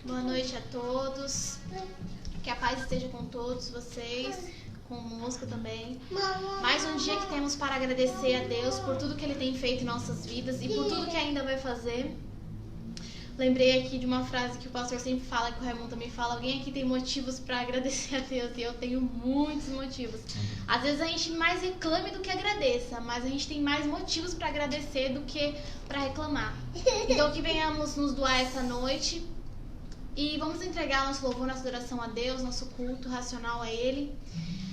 Boa noite a todos. Que a paz esteja com todos vocês, conosco também. Mais um dia que temos para agradecer a Deus por tudo que Ele tem feito em nossas vidas e por tudo que ainda vai fazer. Lembrei aqui de uma frase que o pastor sempre fala, que o Raimundo também fala: alguém aqui tem motivos para agradecer a Deus? E eu tenho muitos motivos. Às vezes a gente mais reclame do que agradeça, mas a gente tem mais motivos para agradecer do que para reclamar. Então que venhamos nos doar essa noite e vamos entregar nosso louvor, nossa adoração a Deus, nosso culto racional a Ele.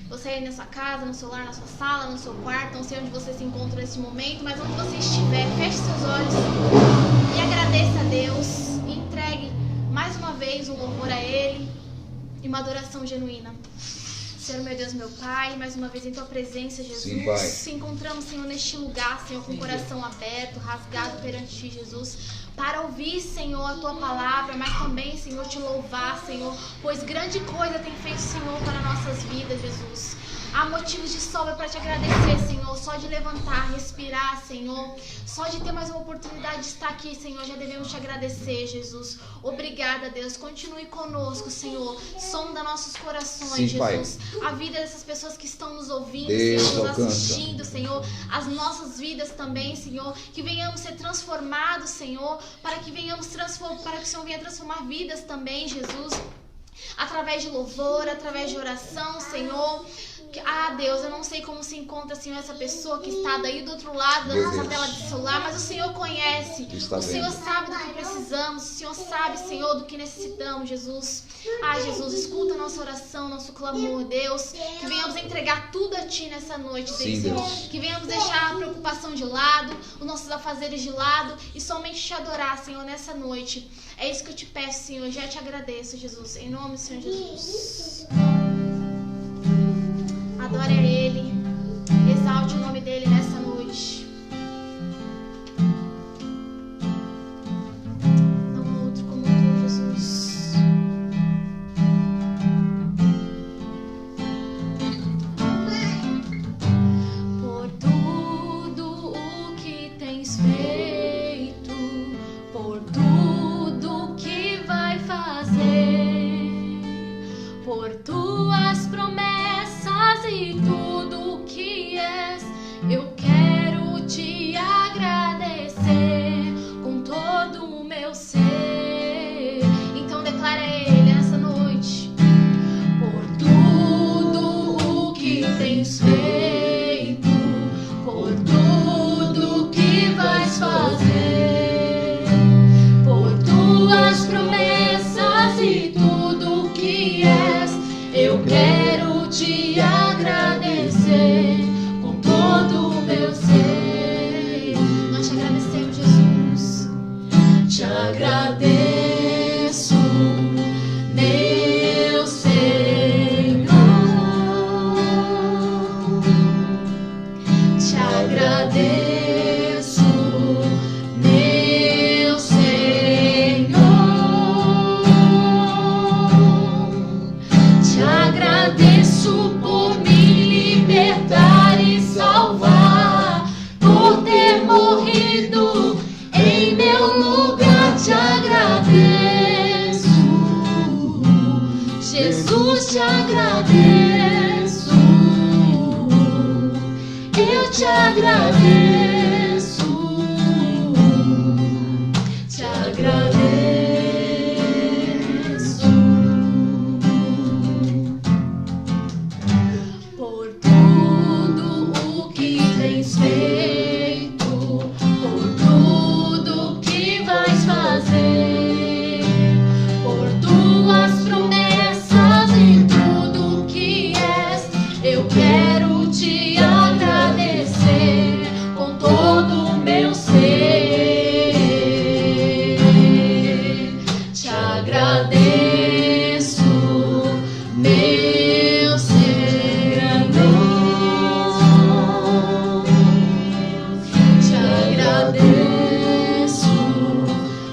Você aí na sua casa, no seu lar, na sua sala, no seu quarto, não sei onde você se encontra nesse momento, mas onde você estiver, feche seus olhos e agradeça a Deus e entregue mais uma vez um louvor a Ele e uma adoração genuína. Senhor, meu Deus, meu Pai, mais uma vez em Tua presença, Jesus. Sim, Pai. Se encontramos, Senhor, neste lugar, Senhor, com o coração aberto, rasgado perante Ti, Jesus, para ouvir, Senhor, a Tua palavra, mas também, Senhor, Te louvar, Senhor, pois grande coisa tem feito, Senhor, para nossas vidas, Jesus. Há motivos de sobra para Te agradecer, Senhor, só de levantar, respirar, Senhor, só de ter mais uma oportunidade de estar aqui, Senhor, já devemos Te agradecer, Jesus. Obrigada, Deus, continue conosco, Senhor, sonda nossos corações, Sim, Jesus, Pai. a vida dessas pessoas que estão nos ouvindo, Deus Senhor, nos alcança. assistindo, Senhor, as nossas vidas também, Senhor, que venhamos ser transformados, Senhor, para que venhamos para que o Senhor venha transformar vidas também, Jesus, através de louvor, através de oração, Senhor. Deus, eu não sei como se encontra, Senhor, essa pessoa que está daí do outro lado da Meu nossa Deus. tela de celular, mas o Senhor conhece, Está o Senhor vendo. sabe do que precisamos, o Senhor sabe, Senhor, do que necessitamos, Jesus. Jesus, escuta a nossa oração, nosso clamor, Deus, que venhamos entregar tudo a Ti nessa noite, Sim, Senhor, Deus. que venhamos deixar a preocupação de lado, os nossos afazeres de lado e somente Te adorar, Senhor, nessa noite. É isso que eu Te peço, Senhor, já Te agradeço, Jesus, em nome do Senhor Jesus. Adore a Ele, exalte o nome dEle nessa noite. Não outro como Tu, Jesus. Por tudo o que Tens feito, por tudo que vai fazer, por Tuas promessas e tudo que és, eu quero Te agradecer com todo o meu ser. Então declara a Ele nessa noite: por tudo o que Tens feito, por tudo que vais fazer, por Tuas promessas e tudo que és, eu quero Te agradecer com todo o meu ser. Nós Te agradecemos, Jesus. Te agradeço, meu Senhor. Te agradeço, meu Senhor. Te agradeço por me libertar e salvar, por ter morrido em meu lugar. Te agradeço, Jesus, te agradeço, eu te agradeço, te agradeço. Por tudo o que Tens feito, por tudo que vais fazer, por Tuas promessas e tudo que és, eu quero Te agradecer com todo o meu ser. Te agradeço, meu Senhor. Te agradeço,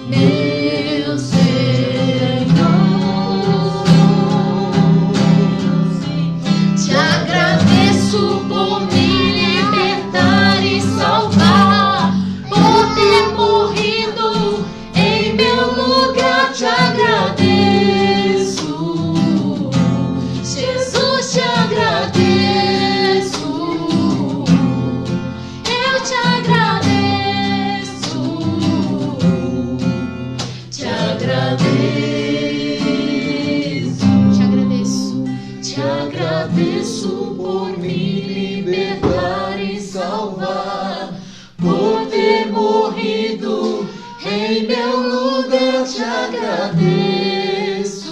meu Senhor. Te agradeço por me libertar e salvar, por ter morrido em meu lugar. Te agradeço. lugar te agradeço,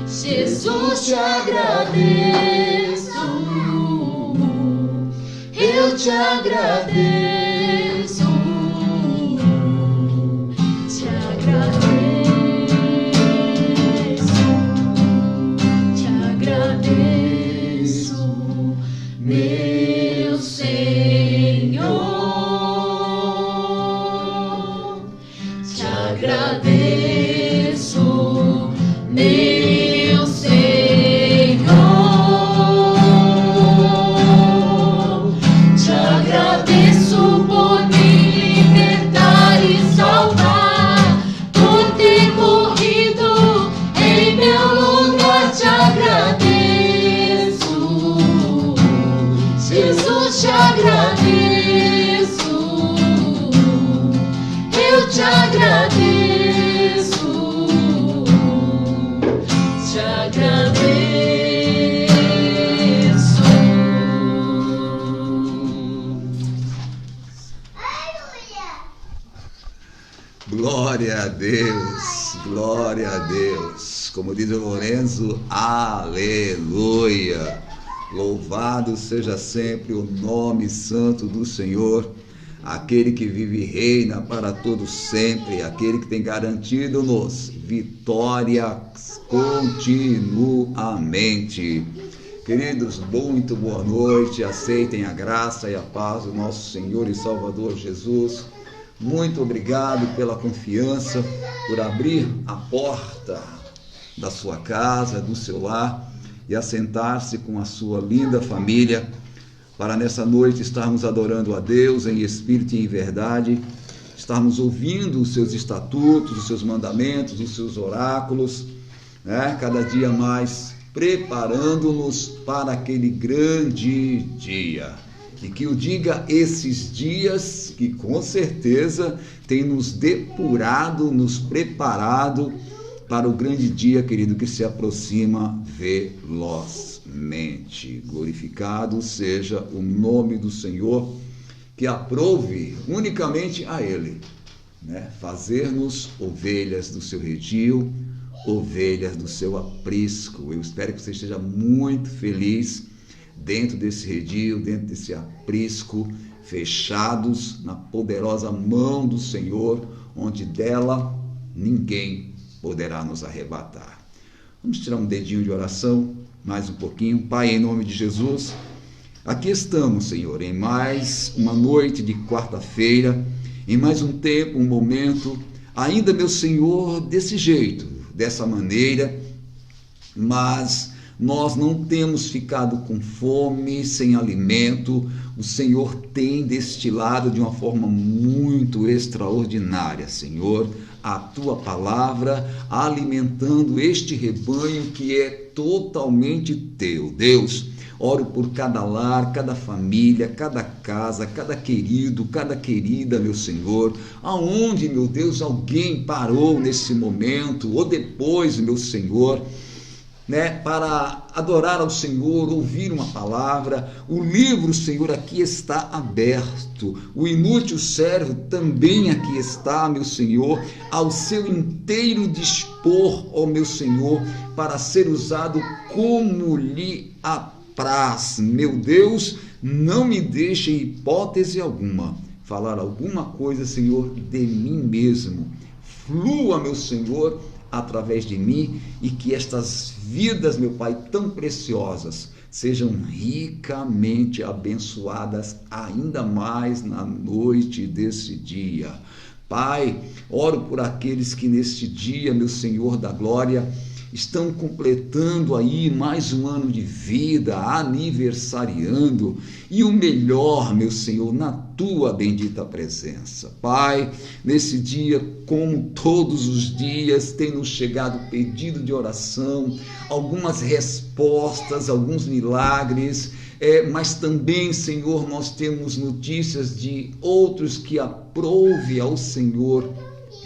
Jesus, te agradeço, eu te agradeço, te agradeço, meu Senhor, te agradeço, meu Senhor, te agradeço por me libertar e salvar, por ter morrido em meu lugar, te agradeço, Jesus, te agradeço, eu te agradeço, te agradeço. Glória a Deus, glória a Deus. Como diz o Lorenzo, aleluia. Louvado seja sempre o nome santo do Senhor, aquele que vive e reina para todos sempre, aquele que tem garantido-nos vitórias continuamente. Queridos, muito boa noite, aceitem a graça e a paz do nosso Senhor e Salvador Jesus. Muito obrigado pela confiança, por abrir a porta da sua casa, do seu lar e assentar-se com a sua linda família para nessa noite estarmos adorando a Deus em espírito e em verdade, estarmos ouvindo os seus estatutos, os seus mandamentos, os seus oráculos, né? Cada dia mais preparando-nos para aquele grande dia. E que o diga esses dias que com certeza tem nos depurado, nos preparado para o grande dia, querido, que se aproxima velozmente. Glorificado seja o nome do Senhor, que aprove unicamente a Ele, né? Fazer-nos ovelhas do seu redil, ovelhas do seu aprisco. Eu espero que você esteja muito feliz dentro desse redil, dentro desse aprisco, fechados na poderosa mão do Senhor, onde dela ninguém poderá nos arrebatar. Vamos tirar um dedinho de oração, mais um pouquinho. Pai, em nome de Jesus, aqui estamos, Senhor, em mais uma noite de quarta-feira, em mais um tempo, um momento, ainda, meu Senhor, desse jeito, dessa maneira, mas nós não temos ficado com fome, sem alimento. O Senhor tem destilado de uma forma muito extraordinária, Senhor, a tua palavra, alimentando este rebanho que é totalmente teu. Deus, oro por cada lar, cada família, cada casa, cada querido, cada querida, meu Senhor, aonde, meu Deus, alguém parou nesse momento, ou depois, meu Senhor, né, para adorar ao Senhor, ouvir uma palavra. O livro, Senhor, aqui está aberto. O inútil servo também aqui está, meu Senhor, ao seu inteiro dispor, ó meu Senhor, para ser usado como lhe apraz. Meu Deus, não me deixe em hipótese alguma falar alguma coisa, Senhor, de mim mesmo. Flua, meu Senhor, através de mim, e que estas vidas, meu Pai, tão preciosas, sejam ricamente abençoadas ainda mais na noite desse dia. Pai, oro por aqueles que neste dia, meu Senhor da glória, estão completando aí mais um ano de vida, aniversariando, e o melhor, meu Senhor, na tua bendita presença. Pai, nesse dia, como todos os dias, tem nos chegado pedido de oração, algumas respostas, alguns milagres, mas também, Senhor, nós temos notícias de outros que aprove ao Senhor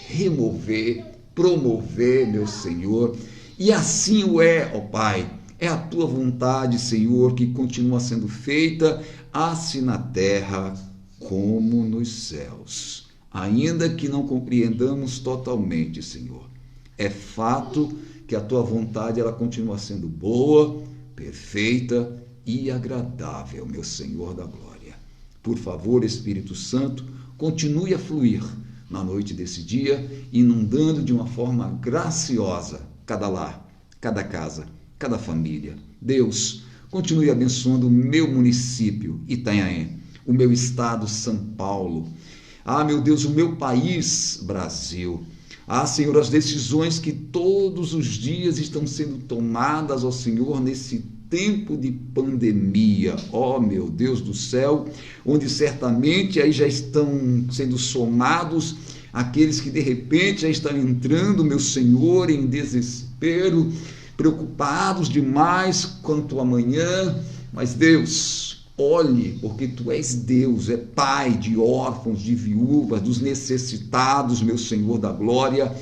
remover, promover, meu Senhor. E assim o é, ó Pai, é a tua vontade, Senhor, que continua sendo feita, assim na terra como nos céus. ainda que não compreendamos totalmente, Senhor. É fato que a tua vontade ela continua sendo boa, perfeita e agradável, meu Senhor da glória. Por favor, Espírito Santo, continue a fluir na noite desse dia, inundando de uma forma graciosa cada lar, cada casa, cada família. Deus, continue abençoando o meu município, Itanhaém, o meu estado, São Paulo. Meu Deus, o meu país, Brasil. Senhor, as decisões que todos os dias estão sendo tomadas, Senhor, nesse tempo de pandemia, meu Deus do céu, onde certamente aí já estão sendo somados aqueles que de repente já estão entrando, meu Senhor, em desespero, preocupados demais quanto amanhã. Mas Deus, olhe, porque Tu és Deus, é Pai de órfãos, de viúvas, dos necessitados, meu Senhor da glória.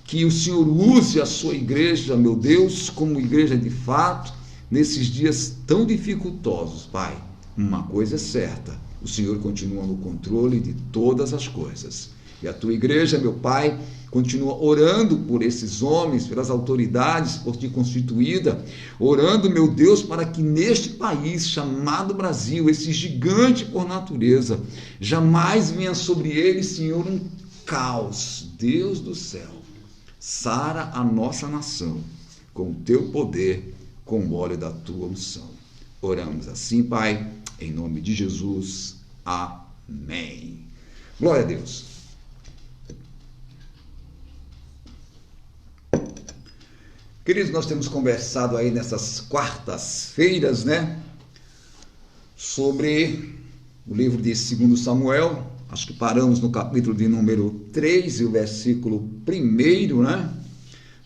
Que o Senhor use a sua igreja, meu Deus, como igreja de fato, nesses dias tão dificultosos, Pai. Uma coisa é certa, o Senhor continua no controle de todas as coisas. E a Tua igreja, meu Pai, continua orando por esses homens, pelas autoridades, por Ti constituída, orando, meu Deus, para que neste país chamado Brasil, esse gigante por natureza, jamais venha sobre ele, Senhor, um caos. Deus do céu, sara a nossa nação com o Teu poder, com o óleo da Tua unção. Oramos assim, Pai, em nome de Jesus. Amém. Glória a Deus. Queridos, nós temos conversado aí nessas quartas-feiras, sobre o livro de 2 Samuel. Acho que paramos no capítulo de número 3 e o versículo 1,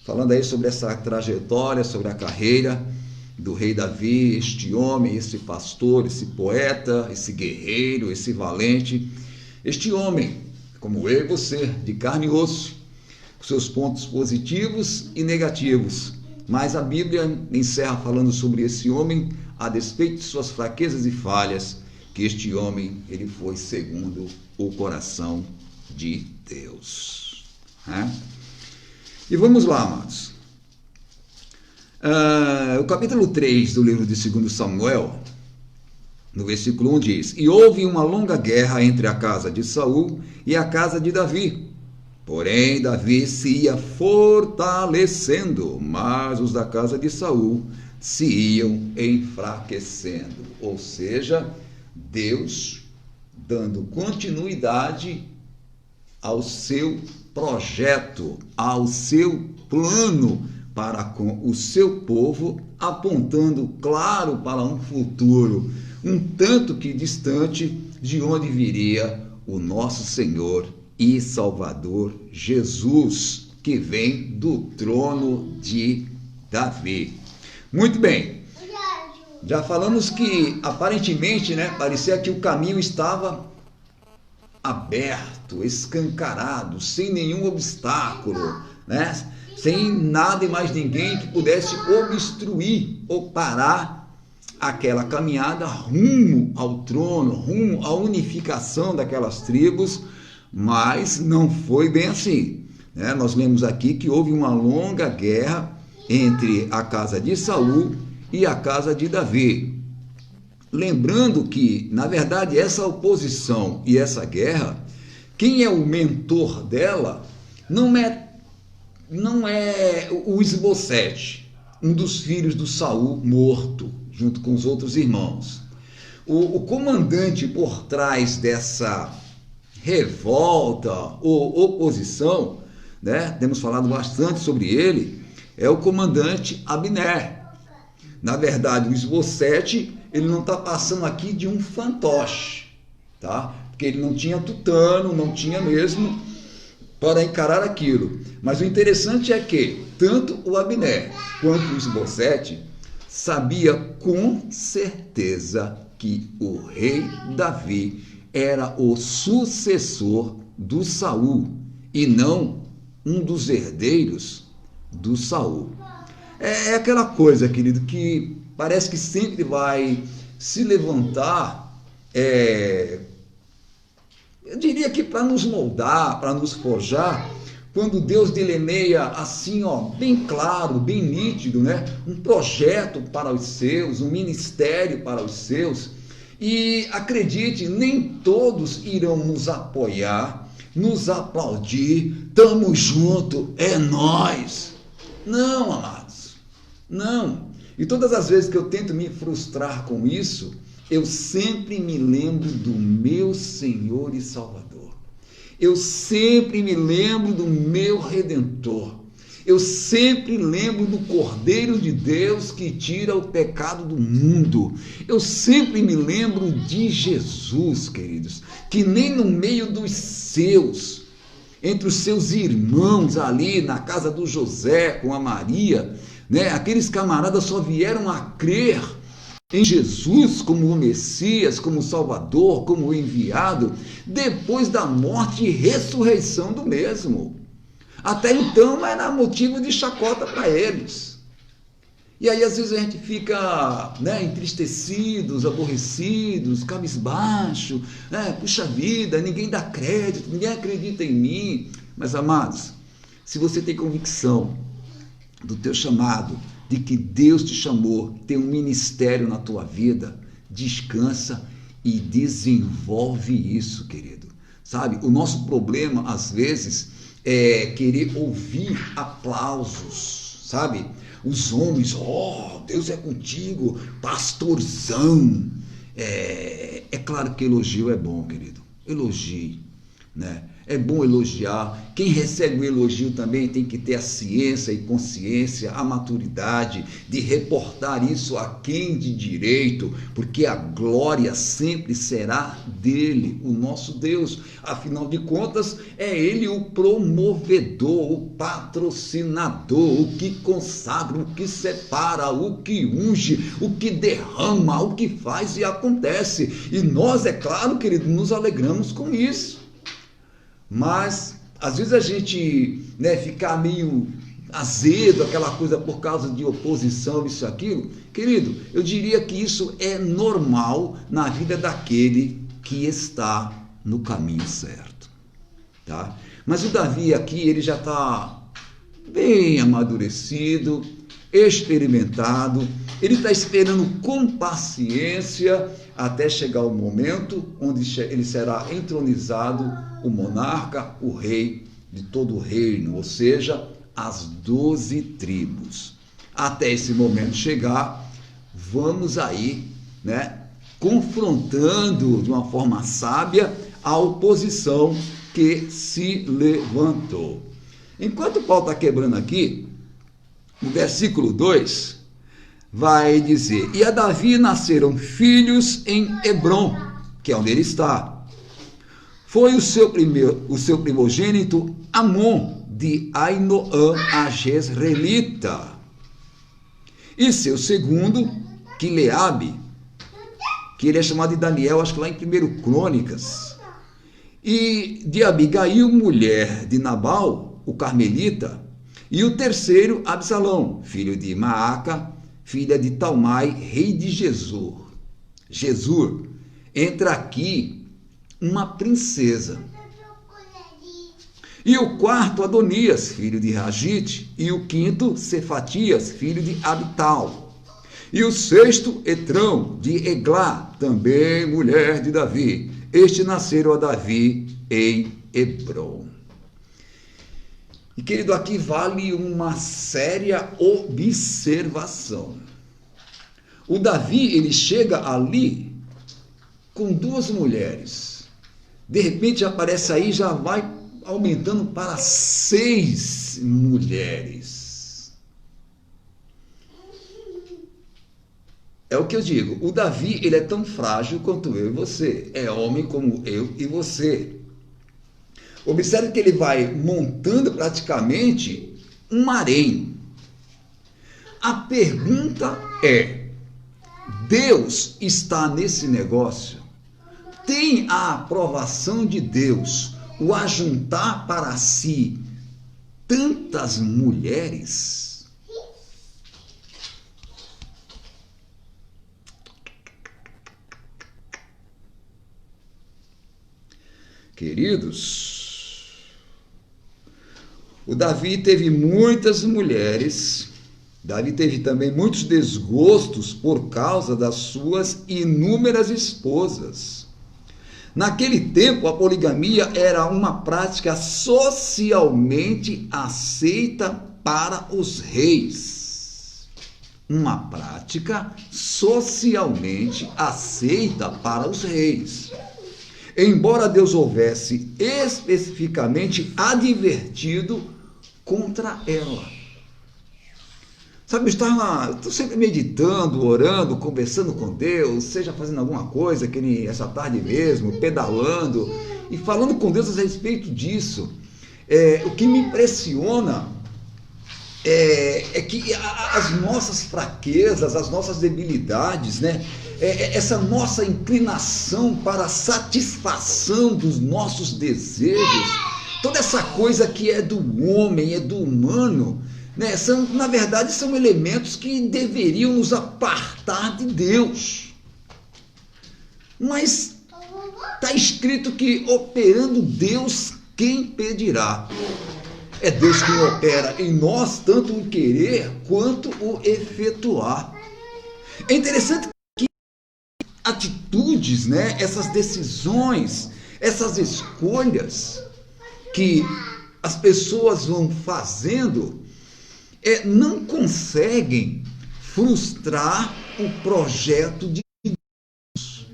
falando aí sobre essa trajetória, sobre a carreira do rei Davi, este homem, esse pastor, esse poeta, esse guerreiro, esse valente, este homem, como eu e você, de carne e osso, com seus pontos positivos e negativos. Mas a Bíblia encerra falando sobre esse homem, a despeito de suas fraquezas e falhas, que este homem, ele foi segundo o coração de Deus. E vamos lá, amados. O capítulo 3 do livro de 2 Samuel, no versículo 1 diz: E houve uma longa guerra entre a casa de Saul e a casa de Davi. Porém, Davi se ia fortalecendo, mas os da casa de Saul se iam enfraquecendo. Ou seja, Deus dando continuidade ao seu projeto, ao seu plano para com o seu povo, apontando, claro, para um futuro um tanto que distante, de onde viria o nosso Senhor e Salvador Jesus, que vem do trono de Davi. Muito bem, já falamos que aparentemente, parecia que o caminho estava aberto, escancarado, sem nenhum obstáculo, sem nada e mais ninguém que pudesse obstruir ou parar aquela caminhada rumo ao trono, rumo à unificação daquelas tribos. Mas não foi bem assim. Nós lemos aqui que houve uma longa guerra entre a casa de Saul e a casa de Davi. Lembrando que, na verdade, essa oposição e essa guerra, quem é o mentor dela não é o Isbosete, um dos filhos do Saul morto, junto com os outros irmãos. O comandante por trás dessa revolta ou oposição, temos falado bastante sobre ele, é o comandante Abner. Na verdade, o Isbosete, ele não está passando aqui de um fantoche, porque ele não tinha tutano, não tinha mesmo para encarar aquilo. Mas o interessante é que tanto o Abner quanto o Isbosete sabia com certeza que o rei Davi era o sucessor do Saul e não um dos herdeiros do Saul. É aquela coisa, querido, que parece que sempre vai se levantar, eu diria que para nos moldar, para nos forjar, quando Deus delineia assim, ó, bem claro, bem nítido, né? Um projeto para os seus, um ministério para os seus. E acredite, nem todos irão nos apoiar, nos aplaudir, estamos juntos, é nós. Não, amados, não. E todas as vezes que eu tento me frustrar com isso, eu sempre me lembro do meu Senhor e Salvador. Eu sempre me lembro do meu Redentor. Eu sempre lembro do Cordeiro de Deus que tira o pecado do mundo. Eu sempre me lembro de Jesus, queridos, que nem no meio dos seus, entre os seus irmãos ali na casa do José com a Maria, né, aqueles camaradas só vieram a crer em Jesus como o Messias, como o Salvador, como o enviado, depois da morte e ressurreição do mesmo. Até então era motivo de chacota para eles. E aí às vezes a gente fica, né, entristecidos, aborrecidos, cabisbaixo, né, puxa vida, ninguém dá crédito, ninguém acredita em mim. Mas amados, se você tem convicção do teu chamado, de que Deus te chamou, tem um ministério na tua vida, descansa e desenvolve isso, querido. Sabe, o nosso problema às vezes é querer ouvir aplausos, sabe? Os homens, Deus é contigo, pastorzão. É claro que elogio é bom, querido, elogie, né? É bom elogiar. Quem recebe o elogio também tem que ter a ciência e consciência, a maturidade de reportar isso a quem de direito, porque a glória sempre será dele, o nosso Deus. Afinal de contas, é ele o promovedor, o patrocinador, o que consagra, o que separa, o que unge, o que derrama, o que faz e acontece. E nós, é claro, querido, nos alegramos com isso. Mas, às vezes a gente, né, ficar meio azedo, aquela coisa por causa de oposição, isso e aquilo. Querido, eu diria que isso é normal na vida daquele que está no caminho certo, tá? Mas o Davi aqui, ele já está bem amadurecido, experimentado, ele está esperando com paciência até chegar o momento onde ele será entronizado, o monarca, o rei de todo o reino, ou seja, as 12 tribos. Até esse momento chegar, vamos aí, né, confrontando de uma forma sábia a oposição que se levantou. Enquanto Paulo está quebrando aqui, no versículo 2, vai dizer: e a Davi nasceram filhos em Hebrom, que é onde ele está. Foi o seu primogênito Amon, de Ainoã a Jezreelita. E seu segundo, Quileabe, que ele é chamado de Daniel, acho que lá em 1 Crônicas. E de Abigail, mulher de Nabal, o carmelita. E o terceiro, Absalão, filho de Maaca, filha de Talmai, rei de Gesur. Entra aqui uma princesa. E o quarto, Adonias, filho de Ragite. E o quinto, Cefatias, filho de Abital. E o sexto, Etrão, de Eglá, também mulher de Davi. Este nasceram a Davi em Hebrom. E, querido, aqui vale uma séria observação. O Davi, ele chega ali com 2 mulheres. De repente aparece aí, já vai aumentando para 6 mulheres. É o que eu digo, o Davi, ele é tão frágil quanto eu e você, é homem como eu e você. Observe que ele vai montando praticamente um harém. A pergunta é: Deus está nesse negócio? Tem a aprovação de Deus o ajuntar para si tantas mulheres? Queridos, o Davi teve muitas mulheres, Davi teve também muitos desgostos por causa das suas inúmeras esposas. Naquele tempo, a poligamia era uma prática socialmente aceita para os reis. Uma prática socialmente aceita para os reis. Embora Deus houvesse especificamente advertido contra ela. Sabe, estou sempre meditando, orando, conversando com Deus, seja fazendo alguma coisa, que nem essa tarde mesmo, pedalando, e falando com Deus a respeito disso. O que me impressiona é que as nossas fraquezas, as nossas debilidades, né? Essa nossa inclinação para a satisfação dos nossos desejos, toda essa coisa que é do homem, é do humano, né? Na verdade, são elementos que deveriam nos apartar de Deus. Mas está escrito que operando Deus, quem impedirá? É Deus quem opera em nós, tanto o querer quanto o efetuar. É interessante que atitudes, né, essas decisões, essas escolhas que as pessoas vão fazendo, não conseguem frustrar o projeto de Deus,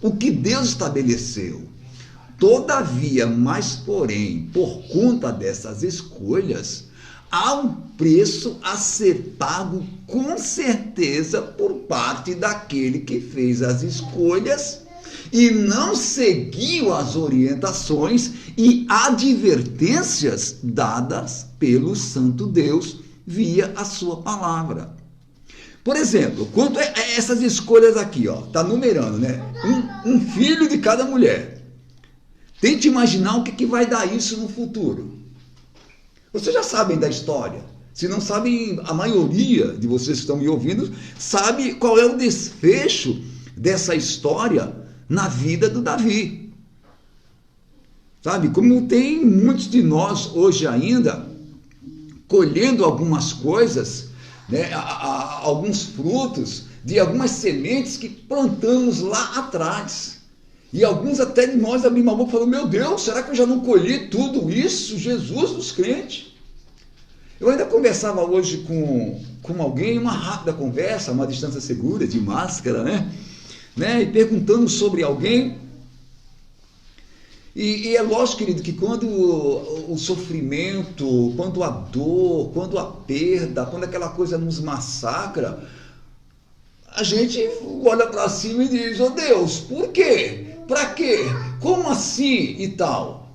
o que Deus estabeleceu. Todavia, mas porém, por conta dessas escolhas, há um preço a ser pago com certeza por parte daquele que fez as escolhas e não seguiu as orientações e advertências dadas pelo Santo Deus via a sua palavra. Por exemplo, quanto a essas escolhas aqui, ó, tá numerando, né? Um filho de cada mulher. Tente imaginar o que vai dar isso no futuro. Vocês já sabem da história. Se não sabem, a maioria de vocês que estão me ouvindo sabe qual é o desfecho dessa história na vida do Davi. Sabe, como tem muitos de nós hoje ainda colhendo algumas coisas, né, alguns frutos de algumas sementes que plantamos lá atrás. E alguns até de nós abrimos a boca e falaram: meu Deus, será que eu já não colhi tudo isso? Jesus dos crentes. Eu ainda conversava hoje com alguém, uma rápida conversa, uma distância segura, de máscara, né? E perguntando sobre alguém. E é lógico, querido, que quando o sofrimento, quando a dor, quando a perda, quando aquela coisa nos massacra, a gente olha para cima e diz: oh Deus, por quê? Para quê? Como assim e tal?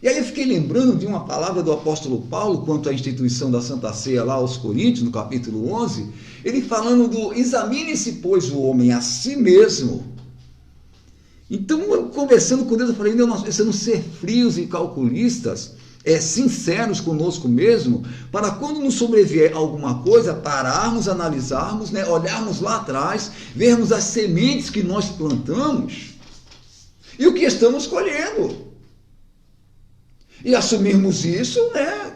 E aí eu fiquei lembrando de uma palavra do apóstolo Paulo quanto à instituição da Santa Ceia lá aos Coríntios, no capítulo 11, ele falando do examine-se, pois, o homem a si mesmo. Então, eu conversando com Deus, eu falei: nós precisamos ser frios e calculistas, sinceros conosco mesmo, para quando nos sobrevier alguma coisa, pararmos, analisarmos, né, olharmos lá atrás, vermos as sementes que nós plantamos e o que estamos colhendo. E assumirmos isso, né,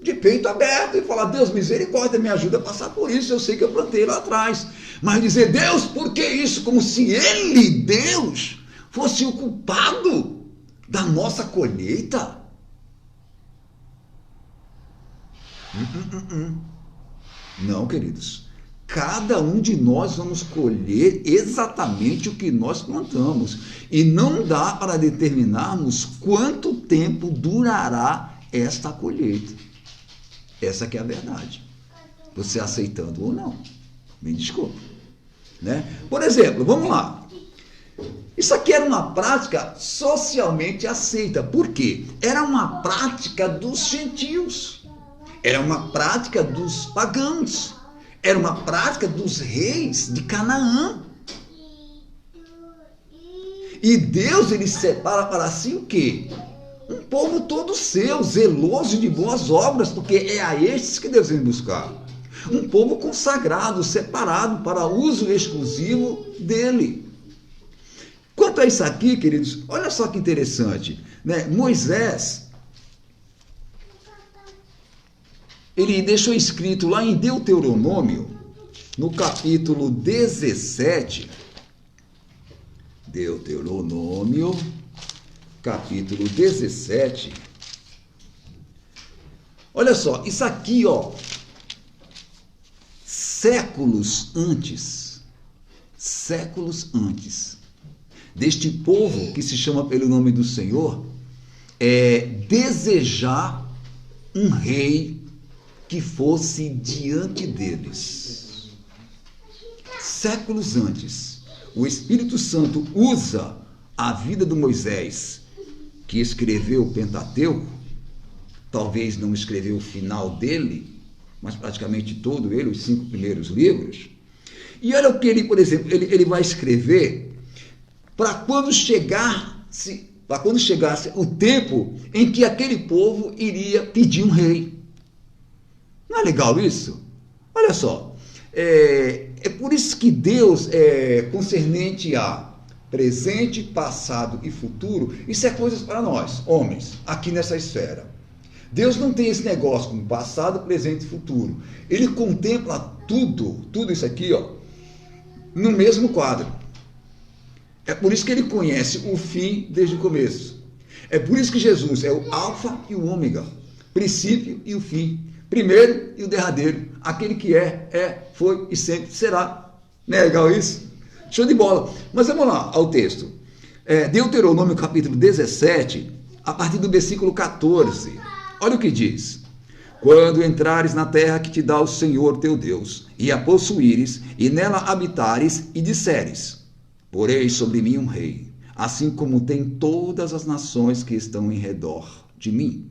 de peito aberto e falar: Deus, misericórdia, me ajuda a passar por isso, eu sei que eu plantei lá atrás. Mas dizer: Deus, por que isso? Como se Ele, Deus, fosse o culpado da nossa colheita. Não, queridos. Cada um de nós vamos colher exatamente o que nós plantamos. E não dá para determinarmos quanto tempo durará esta colheita. Essa que é a verdade. Você aceitando ou não. Me desculpe. Né? Por exemplo, vamos lá. Isso aqui era uma prática socialmente aceita. Por quê? Era uma prática dos gentios. Era uma prática dos pagãos. Era uma prática dos reis de Canaã. E Deus, ele separa para si o quê? Um povo todo seu, zeloso de boas obras, porque é a estes que Deus vem buscar. Um povo consagrado, separado para uso exclusivo dele. quanto a isso aqui, queridos, olha só que interessante, né? Moisés, ele deixou escrito lá em Deuteronômio, no capítulo 17, Deuteronômio, capítulo 17, olha só, isso aqui, ó, séculos antes deste povo que se chama pelo nome do Senhor, desejar um rei que fosse diante deles. Séculos antes, o Espírito Santo usa a vida de Moisés, que escreveu o Pentateuco, talvez não escreveu o final dele, mas praticamente todo ele, os 5 primeiros livros. E olha o que ele, por exemplo, ele vai escrever para quando chegasse o tempo em que aquele povo iria pedir um rei. Não é legal isso? Olha só, é por isso que Deus, concernente a presente, passado e futuro, isso é coisas para nós, homens, aqui nessa esfera. Deus não tem esse negócio como passado, presente e futuro. Ele contempla tudo isso aqui, ó, no mesmo quadro. É por isso que ele conhece o fim desde o começo. É por isso que Jesus é o alfa e o ômega, princípio e o fim, primeiro e o derradeiro, aquele que foi e sempre será. Não é legal isso? Show de bola. Mas vamos lá ao texto. Deuteronômio capítulo 17, a partir do versículo 14. Olha o que diz: quando entrares na terra que te dá o Senhor teu Deus, e a possuíres, e nela habitares, e disseres, porei sobre mim um rei, assim como tem todas as nações que estão em redor de mim.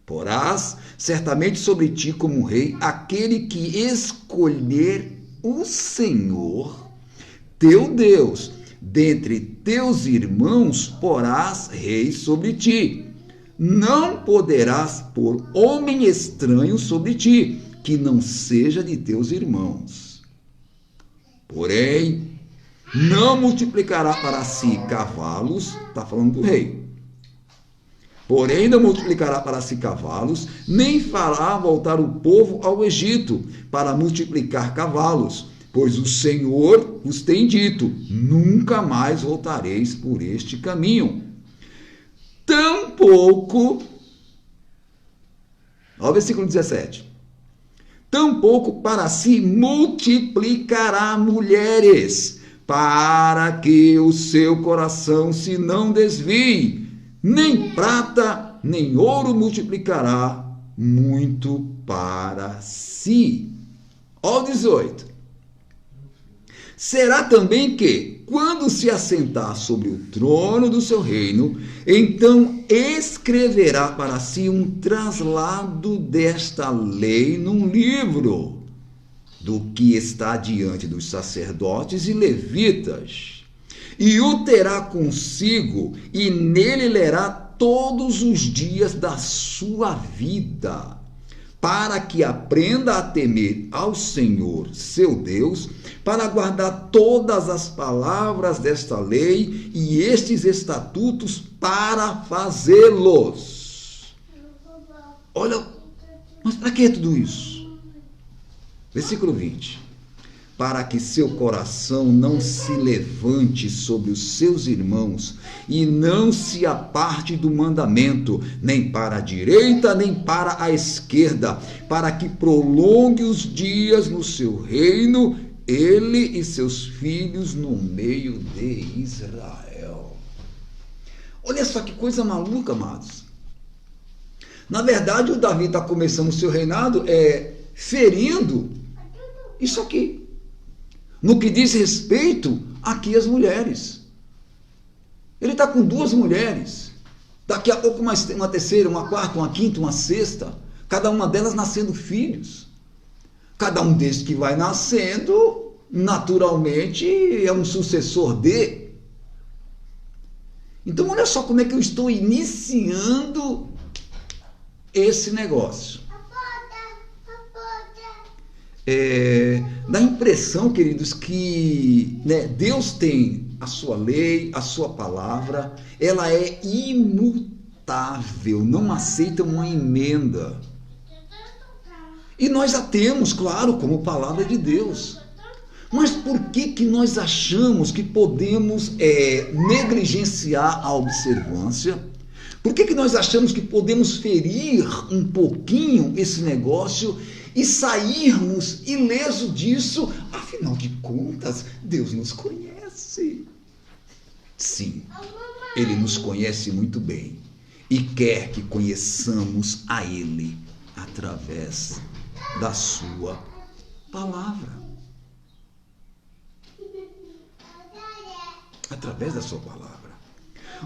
Porás certamente sobre ti como rei aquele que escolher o Senhor, teu Deus, dentre teus irmãos porás rei sobre ti. Não poderás pôr homem estranho sobre ti, que não seja de teus irmãos. Porém, não multiplicará para si cavalos, está falando do rei. Porém, não multiplicará para si cavalos, nem fará voltar o povo ao Egito, para multiplicar cavalos, pois o Senhor vos tem dito, nunca mais voltareis por este caminho. Tampouco, olha o versículo 17, tampouco para si multiplicará mulheres, para que o seu coração se não desvie, nem prata, nem ouro multiplicará muito para si. Olha o 18. Será também que, quando se assentar sobre o trono do seu reino, então escreverá para si um traslado desta lei num livro, do que está diante dos sacerdotes e levitas, e o terá consigo, e nele lerá todos os dias da sua vida, para que aprenda a temer ao Senhor, seu Deus, para guardar todas as palavras desta lei e estes estatutos para fazê-los. Olha, mas para que tudo isso? Versículo 20. Para que seu coração não se levante sobre os seus irmãos e não se aparte do mandamento, nem para a direita, nem para a esquerda, para que prolongue os dias no seu reino, ele e seus filhos no meio de Israel. Olha só que coisa maluca, amados. Na verdade, o Davi está começando o seu reinado ferindo isso aqui. No que diz respeito aqui às mulheres. Ele está com 2 mulheres. Daqui a pouco uma terceira, uma quarta, uma quinta, uma sexta. Cada uma delas nascendo filhos. Cada um desses que vai nascendo, naturalmente, é um sucessor de. Então, olha só como é que eu estou iniciando esse negócio. dá a impressão, queridos, que, né, Deus tem a sua lei, a sua palavra, ela é imutável, não aceita uma emenda. E nós a temos, claro, como palavra de Deus. Mas por que nós achamos que podemos negligenciar a observância? Por que nós achamos que podemos ferir um pouquinho esse negócio e sairmos ileso disso? Afinal de contas, Deus nos conhece. Sim, Ele nos conhece muito bem e quer que conheçamos a Ele através da sua palavra. Através da sua palavra.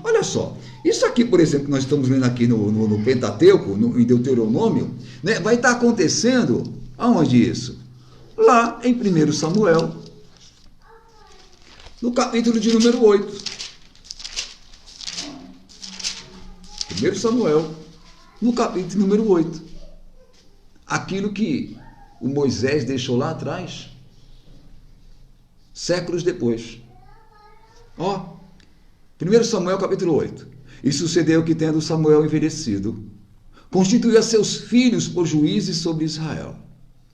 Olha só, isso aqui, por exemplo, que nós estamos lendo aqui no Pentateuco, em Deuteronômio, né, vai estar acontecendo, aonde isso? Lá em 1 Samuel, no capítulo de número 8. 1 Samuel, no capítulo número 8. Aquilo que o Moisés deixou lá atrás, séculos depois. Ó, 1 Samuel capítulo 8. E sucedeu que, tendo Samuel envelhecido, constituiu a seus filhos por juízes sobre Israel.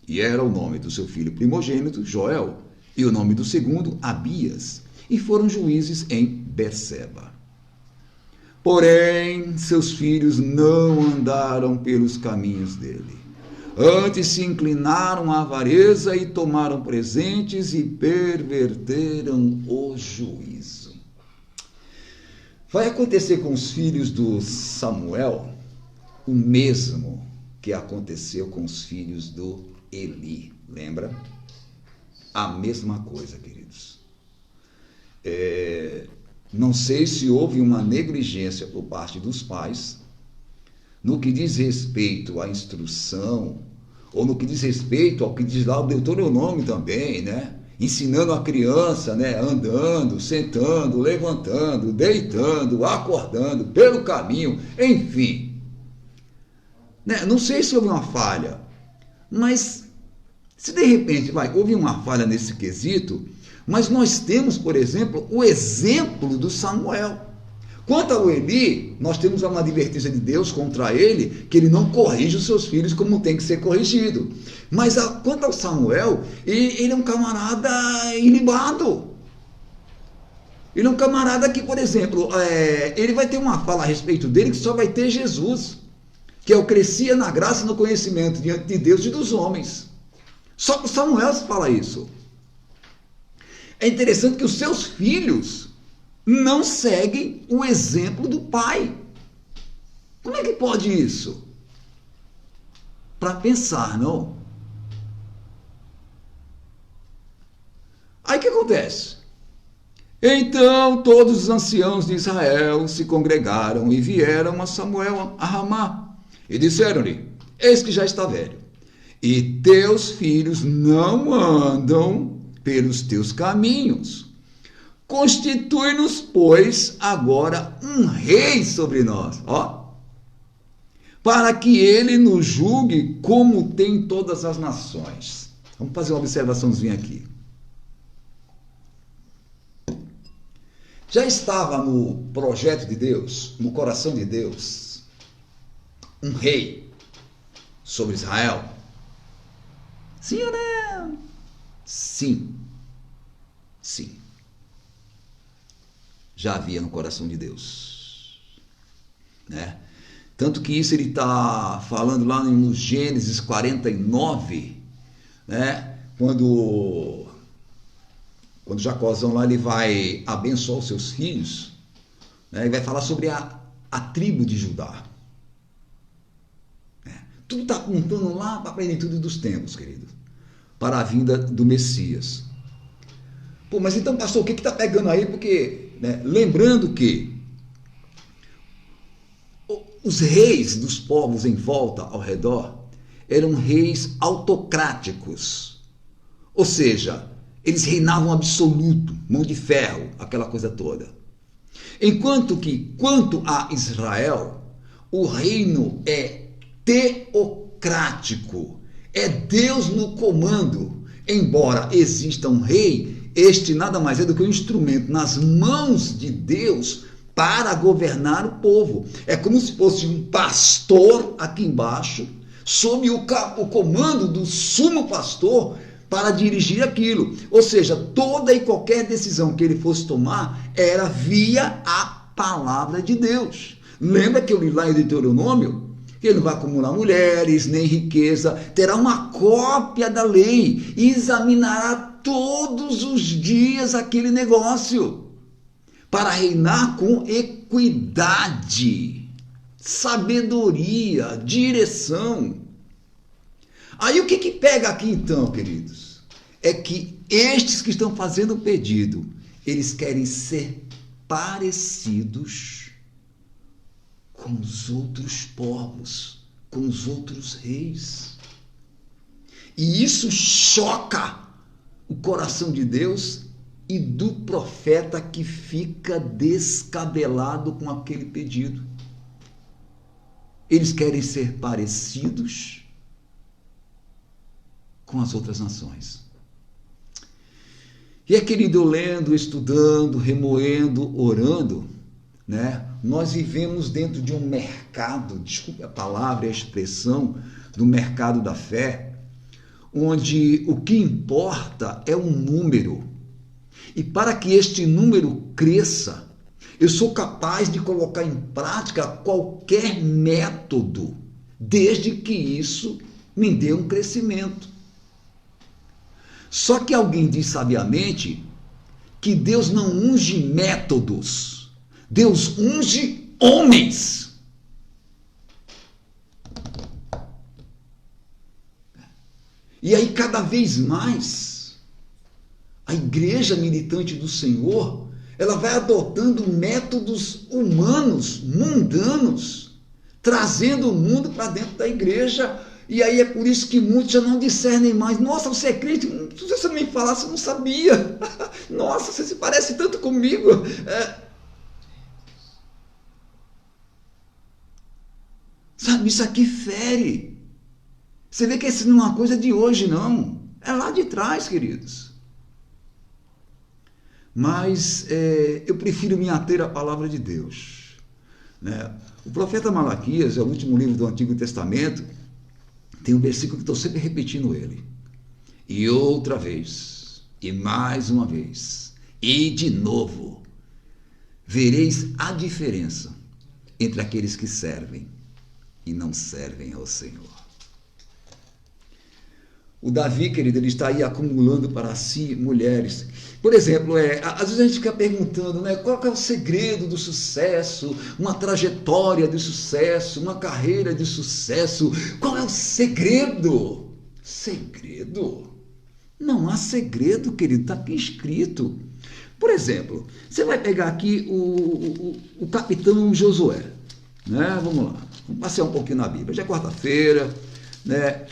E era o nome do seu filho primogênito, Joel, e o nome do segundo, Abias. E foram juízes em Berseba. Porém, seus filhos não andaram pelos caminhos dele. Antes se inclinaram à avareza e tomaram presentes e perverteram o juízo. Vai acontecer com os filhos do Samuel o mesmo que aconteceu com os filhos do Eli. Lembra? A mesma coisa, queridos. Não sei se houve uma negligência por parte dos pais no que diz respeito à instrução, ou no que diz respeito ao que diz lá o Deuteronômio também, né? Ensinando a criança, né? Andando, sentando, levantando, deitando, acordando, pelo caminho, enfim. Né? Não sei se houve uma falha, mas se de repente houve uma falha nesse quesito, mas nós temos, por exemplo, o exemplo do Samuel. Quanto ao Eli, nós temos uma advertência de Deus contra ele, que ele não corrige os seus filhos como tem que ser corrigido. Mas quanto ao Samuel, ele é um camarada ilibado. Ele é um camarada que, por exemplo, ele vai ter uma fala a respeito dele que só vai ter Jesus, que é o crescia na graça e no conhecimento diante de Deus e dos homens. Só para Samuel se fala isso. É interessante que os seus filhos não seguem o exemplo do pai. Como é que pode isso? Para pensar, não? Aí o que acontece? Então todos os anciãos de Israel se congregaram e vieram a Samuel a Ramá e disseram-lhe: eis que já está velho, e teus filhos não andam pelos teus caminhos. Constitui-nos, pois, agora um rei sobre nós, para que ele nos julgue como tem todas as nações. Vamos fazer uma observaçãozinha aqui. Já estava no projeto de Deus, no coração de Deus, um rei sobre Israel? Sim ou não? Sim. Sim. Já havia no coração de Deus, né? Tanto que isso ele está falando lá no Gênesis 49, né? Quando Jacózão lá ele vai abençoar os seus filhos, né? Ele vai falar sobre a tribo de Judá. Tudo está apontando lá para a plenitude dos tempos, querido, para a vinda do Messias. Pô, mas então, pastor, o que está pegando aí? Porque, né, lembrando que os reis dos povos em volta, ao redor, eram reis autocráticos. Ou seja, eles reinavam absoluto, mão de ferro, aquela coisa toda. Enquanto que, quanto a Israel, o reino é teocrático. É Deus no comando. Embora exista um rei, este nada mais é do que um instrumento nas mãos de Deus para governar o povo. É como se fosse um pastor aqui embaixo, sob o comando do sumo pastor, para dirigir aquilo. Ou seja, toda e qualquer decisão que ele fosse tomar era via a palavra de Deus. Lembra que eu li lá em Deuteronômio? Que ele não vai acumular mulheres, nem riqueza, terá uma cópia da lei e examinará todos os dias aquele negócio, para reinar com equidade, sabedoria, direção. Aí o que pega aqui então, queridos? É que estes que estão fazendo o pedido, eles querem ser parecidos com os outros povos, com os outros reis. E isso choca o coração de Deus e do profeta, que fica descabelado com aquele pedido. Eles querem ser parecidos com as outras nações. E querido, eu lendo, estudando, remoendo, orando, né? Nós vivemos dentro de um mercado, desculpe a palavra e a expressão, do mercado da fé, onde o que importa é um número. E para que este número cresça, eu sou capaz de colocar em prática qualquer método, desde que isso me dê um crescimento. Só que alguém diz sabiamente que Deus não unge métodos, Deus unge homens. E aí, cada vez mais, a igreja militante do Senhor, ela vai adotando métodos humanos, mundanos, trazendo o mundo para dentro da igreja. E aí é por isso que muitos já não discernem mais. Nossa, você é crente? Se você não me falasse, eu não sabia. Nossa, você se parece tanto comigo. Sabe, isso aqui fere. Você vê que isso não é uma coisa de hoje, não. É lá de trás, queridos. Mas eu prefiro me ater à palavra de Deus, né? O profeta Malaquias, é o último livro do Antigo Testamento, tem um versículo que estou sempre repetindo ele. E outra vez, e mais uma vez, e de novo, vereis a diferença entre aqueles que servem e não servem ao Senhor. O Davi, querido, ele está aí acumulando para si mulheres. Por exemplo, às vezes a gente fica perguntando, né, qual é o segredo do sucesso, uma trajetória de sucesso, uma carreira de sucesso. Qual é o segredo? Segredo? Não há segredo, querido, está aqui escrito. Por exemplo, você vai pegar aqui o capitão Josué, né? Vamos lá, vamos passear um pouquinho na Bíblia. Já é quarta-feira, né?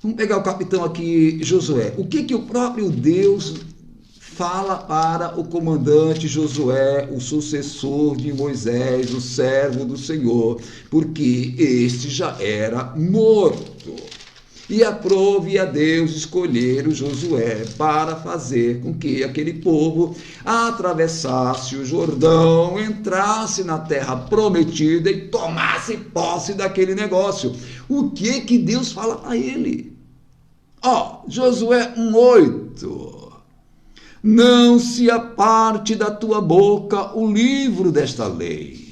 Vamos pegar o capitão aqui, Josué. O que o próprio Deus fala para o comandante Josué, o sucessor de Moisés, o servo do Senhor, porque este já era morto. E aprove a Deus escolher o Josué para fazer com que aquele povo atravessasse o Jordão, entrasse na terra prometida e tomasse posse daquele negócio. O que Deus fala para ele? Josué 1:8. Não se aparte da tua boca o livro desta lei.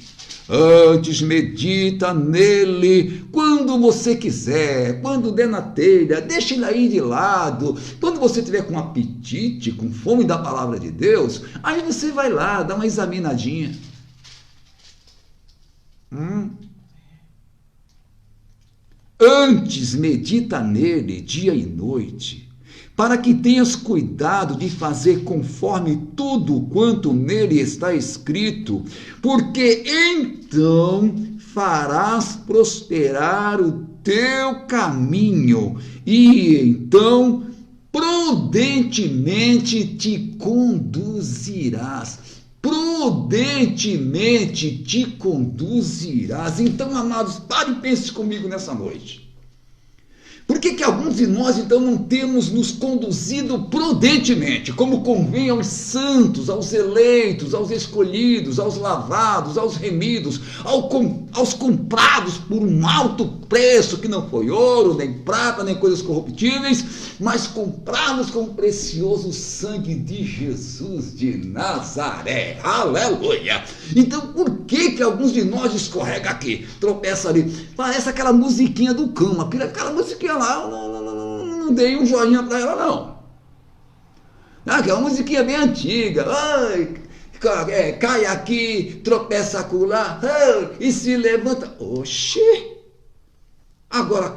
Antes medita nele quando você quiser, quando der na telha, deixa ele aí de lado. Quando você tiver com apetite, com fome da palavra de Deus, aí você vai lá, dá uma examinadinha. Antes medita nele dia e noite, para que tenhas cuidado de fazer conforme tudo quanto nele está escrito, porque então farás prosperar o teu caminho, e então prudentemente te conduzirás. Prudentemente te conduzirás. Então, amados, pare e pense comigo nessa noite. Por que alguns de nós, então, não temos nos conduzido prudentemente, como convém aos santos, aos eleitos, aos escolhidos, aos lavados, aos remidos, aos comprados por um alto preço, que não foi ouro, nem prata, nem coisas corruptíveis, mas comprados com o precioso sangue de Jesus de Nazaré? Aleluia! Então, por que alguns de nós escorrega aqui, tropeça ali? Parece aquela musiquinha do cão, aquela musiquinha lá, não dei um joinha para ela, não. Aquela musiquinha bem antiga. Ai, cai aqui, tropeça acolá, e se levanta. Oxê! Agora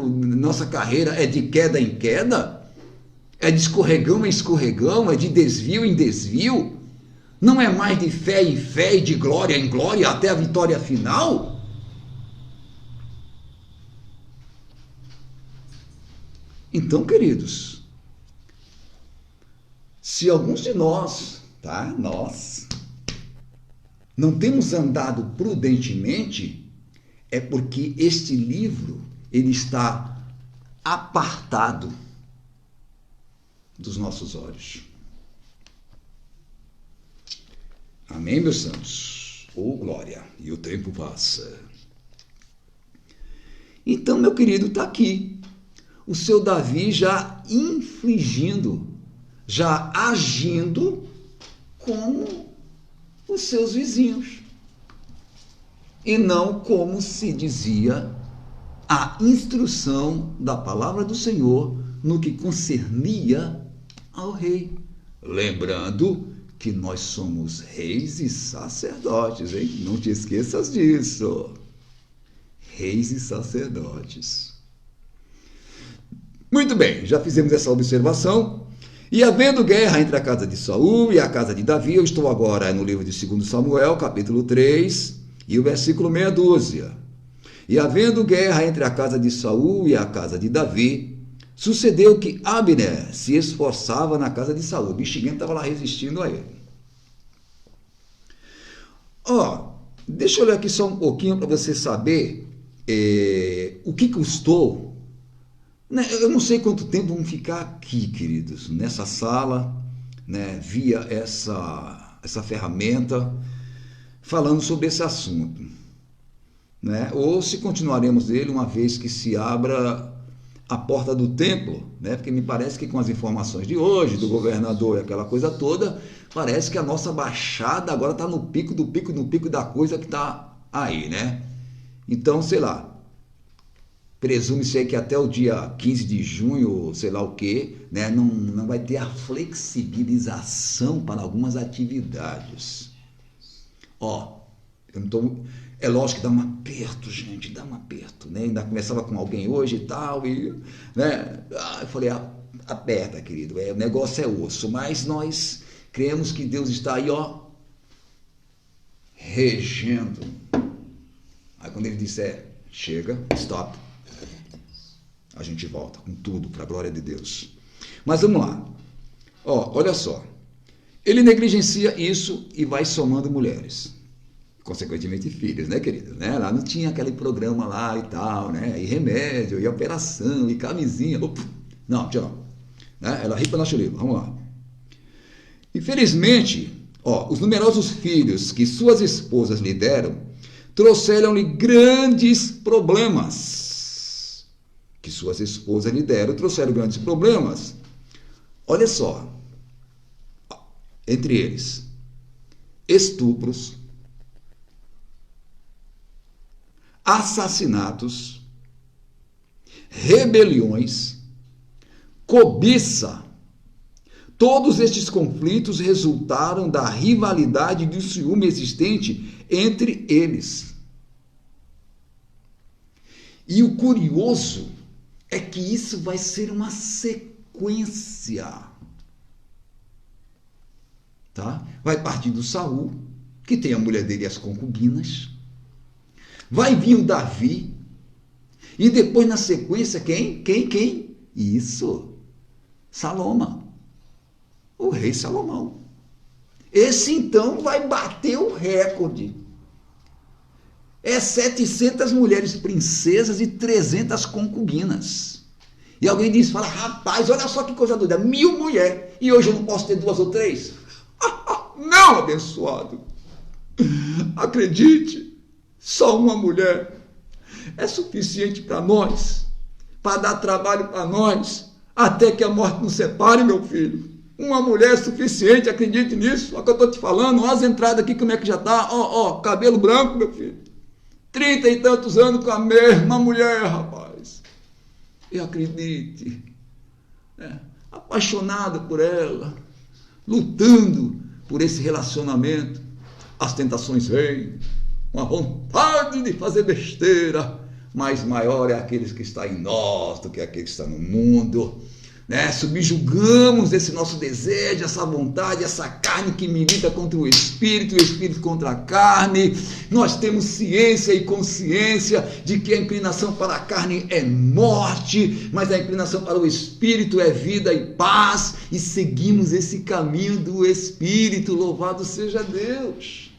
nossa carreira é de queda em queda? É de escorregão em escorregão? É de desvio em desvio? Não é mais de fé em fé e de glória em glória até a vitória final? Então, queridos, se alguns de nós, nós, não temos andado prudentemente, é porque este livro, ele está apartado dos nossos olhos. Amém, meus santos? Oh, glória! E o tempo passa. Então, meu querido, está aqui. O seu Davi já infligindo, já agindo como os seus vizinhos. E não como se dizia a instrução da palavra do Senhor no que concernia ao rei. Lembrando que nós somos reis e sacerdotes, hein? Não te esqueças disso. Reis e sacerdotes. Muito bem, já fizemos essa observação. E havendo guerra entre a casa de Saul e a casa de Davi, eu estou agora no livro de 2 Samuel, capítulo 3, e o versículo meia dúzia. E havendo guerra entre a casa de Saul e a casa de Davi, sucedeu que Abner se esforçava na casa de Saul. O bexiguento estava lá resistindo a ele. Deixa eu ler aqui só um pouquinho para você saber o que custou. Eu não sei quanto tempo vamos ficar aqui, queridos, nessa sala, né, via essa ferramenta, falando sobre esse assunto, né? Ou se continuaremos nele uma vez que se abra a porta do templo, né? Porque me parece que com as informações de hoje, do governador e aquela coisa toda, parece que a nossa baixada agora está no pico da coisa que está aí, né? Então, sei lá, presume-se aí que até o dia 15 de junho, sei lá o quê, né, não vai ter a flexibilização para algumas atividades. É lógico que dá um aperto, gente, dá um aperto, né? Ainda começava com alguém hoje e tal, né? Eu falei, aperta, querido, o negócio é osso, mas nós cremos que Deus está aí, regendo. Aí quando ele disser, chega, stop, a gente volta com tudo para a glória de Deus. Mas vamos lá. Olha só. Ele negligencia isso e vai somando mulheres. Consequentemente filhos, né, querido? Né? Lá não tinha aquele programa lá e tal, né? E remédio, e operação, e camisinha. Não, tinha não. Né? Ela ripa na chulipa. Vamos lá. Infelizmente, os numerosos filhos que suas esposas lhe deram trouxeram-lhe grandes problemas. Trouxeram grandes problemas. Olha só. Entre eles, estupros, assassinatos, rebeliões, cobiça. Todos estes conflitos resultaram da rivalidade e do ciúme existente entre eles. E o curioso é que isso vai ser uma sequência. Tá? Vai partir do Saul, que tem a mulher dele e as concubinas. Vai vir o Davi. E depois, na sequência, quem? Isso. Salomão. O rei Salomão. Esse, então, vai bater o recorde. 700 mulheres princesas e 300 concubinas. E alguém fala, rapaz, olha só que coisa doida, 1000 mulheres, e hoje eu não posso ter 2 ou 3? Não, abençoado. Acredite, só uma mulher é suficiente para nós, para dar trabalho para nós, até que a morte nos separe, meu filho. Uma mulher é suficiente, acredite nisso. Olha o que eu estou te falando, olha as entradas aqui, como é que já está. Cabelo branco, meu filho. 30 e tantos anos com a mesma mulher, rapaz. E acredite, apaixonado por ela, lutando por esse relacionamento. As tentações vêm, uma vontade de fazer besteira, mas maior é aquele que está em nós do que aquele que está no mundo. Subjugamos esse nosso desejo, essa vontade, essa carne que milita contra o espírito contra a carne. Nós temos ciência e consciência de que a inclinação para a carne é morte, mas a inclinação para o espírito é vida e paz, e seguimos esse caminho do espírito. Louvado seja Deus.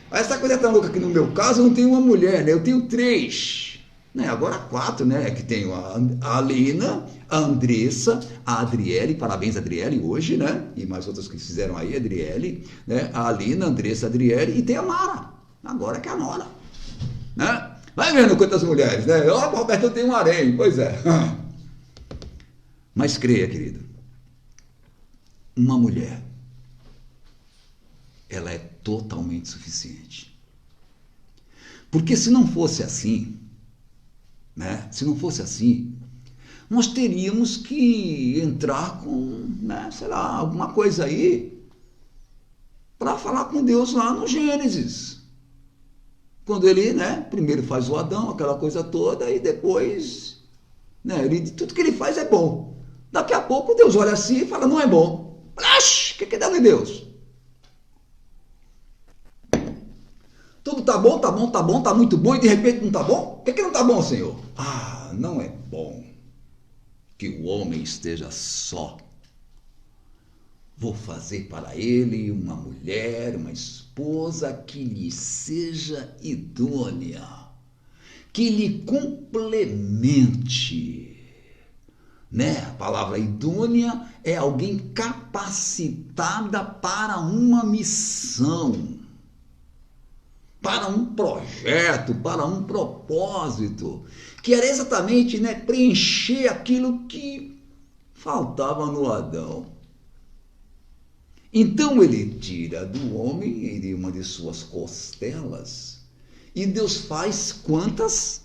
Essa coisa é tão louca que no meu caso eu não tenho uma mulher, eu tenho 3. Agora 4, que tenho a Alina, a Andressa, a Adriele, parabéns Adriele hoje, e mais outras que fizeram aí, Adriele, a Alina, a Andressa, a Adriele, e tem a Mara, agora que é a Nora, vai vendo quantas mulheres, Roberto, eu tenho um harém, pois é. Mas creia, querido, uma mulher, ela é totalmente suficiente, porque se não fosse assim, nós teríamos que entrar com, alguma coisa aí para falar com Deus lá no Gênesis. Quando ele, primeiro faz o Adão, aquela coisa toda, e depois, tudo que ele faz é bom. Daqui a pouco Deus olha assim e fala, não é bom. O que dá de Deus? Tudo tá bom, tá muito bom, e de repente não tá bom? Por que não tá bom, Senhor? Não é bom que o homem esteja só. Vou fazer para ele uma mulher, uma esposa que lhe seja idônea, que lhe complemente. A palavra idônea é alguém capacitada para uma missão, para um projeto, para um propósito, que era exatamente preencher aquilo que faltava no Adão. Então ele tira do homem de uma de suas costelas, e Deus faz quantas?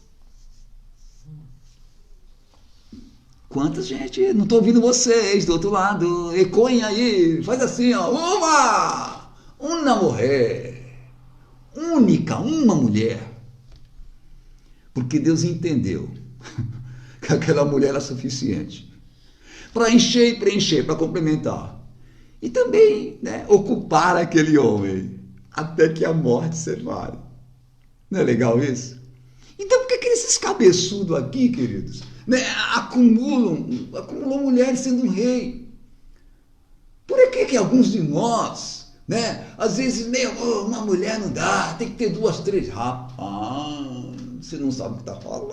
Quantas, gente? Não estou ouvindo vocês do outro lado. Ecoem aí, faz assim, uma mulher. Única, uma mulher. Porque Deus entendeu que aquela mulher era suficiente para encher e preencher, para complementar. E também ocupar aquele homem até que a morte separe. Não é legal isso? Então por que esses cabeçudos aqui, queridos, acumulam mulheres sendo um rei? Por que alguns de nós, às vezes uma mulher não dá, tem que ter 2, 3. Rapaz, você não sabe o que está falando.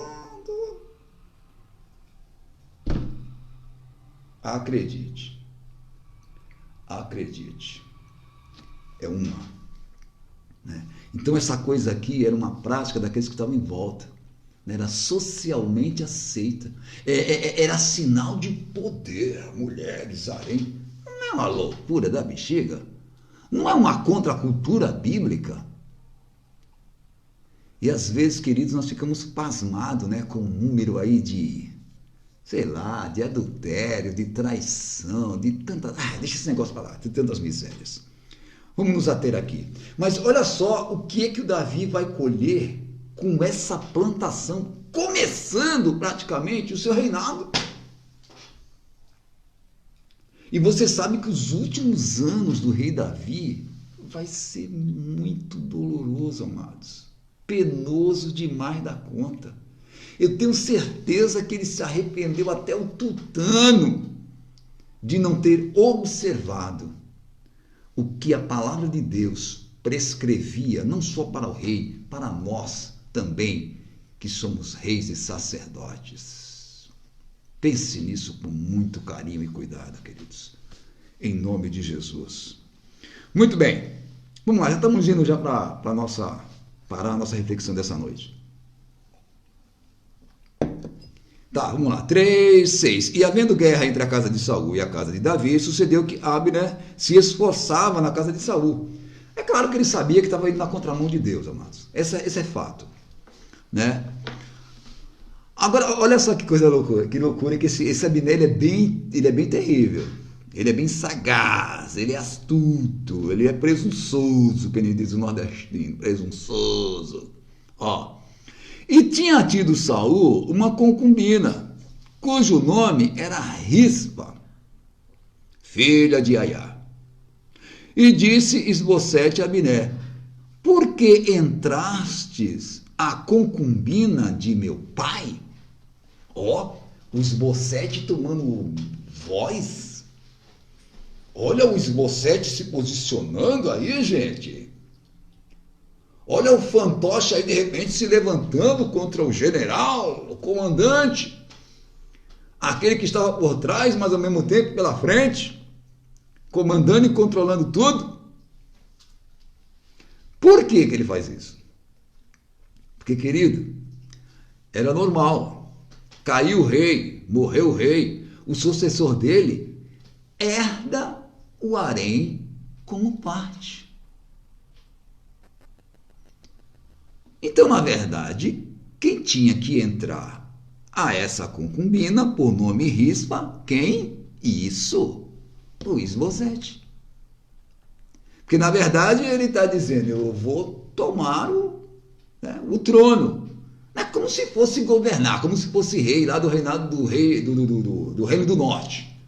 Acredite, é uma. Então essa coisa aqui era uma prática daqueles que estavam em volta, era socialmente aceita, era sinal de poder. Mulheres, harém, não é uma loucura da bexiga? Não é uma contracultura bíblica? E às vezes, queridos, nós ficamos pasmados, com um número aí de, de adultério, de traição, de tantas... deixa esse negócio para lá, de tantas misérias. Vamos nos ater aqui. Mas olha só o que o Davi vai colher com essa plantação, começando praticamente o seu reinado. E você sabe que os últimos anos do rei Davi vai ser muito doloroso, amados. Penoso demais da conta. Eu tenho certeza que ele se arrependeu até o tutano de não ter observado o que a palavra de Deus prescrevia, não só para o rei, para nós também, que somos reis e sacerdotes. Pense nisso com muito carinho e cuidado, queridos. Em nome de Jesus. Muito bem. Vamos lá, já estamos indo já para a nossa reflexão dessa noite. Tá, vamos lá. 3, 6. E havendo guerra entre a casa de Saul e a casa de Davi, sucedeu que Abner se esforçava na casa de Saul. É claro que ele sabia que estava indo na contramão de Deus, amados. Esse é fato. Né? Agora, olha só que coisa loucura. Que loucura que esse Abner ele é bem terrível. Ele é bem sagaz, ele é astuto, ele é presunçoso, que nem diz o nordestino, presunçoso. Ó. E tinha tido Saul uma concubina, cujo nome era Rispa, filha de Aiá. E disse Isbosete a Abner: por que entrastes a concubina de meu pai? Ó, o Isbosete tomando voz. Olha o Isbosete se posicionando aí, gente. Olha o fantoche aí de repente se levantando contra o general, o comandante. Aquele que estava por trás, mas ao mesmo tempo pela frente. Comandando e controlando tudo. Por que ele faz isso? Porque, querido, era normal. Caiu o rei, morreu o rei. O sucessor dele herda o harém como parte. Então, na verdade, quem tinha que entrar a essa concubina, por nome Rispa, quem? Isso, o Isbosete. Porque, na verdade, ele está dizendo, eu vou tomar o trono. Não é como se fosse governar, como se fosse rei lá do reinado do Reino do Norte.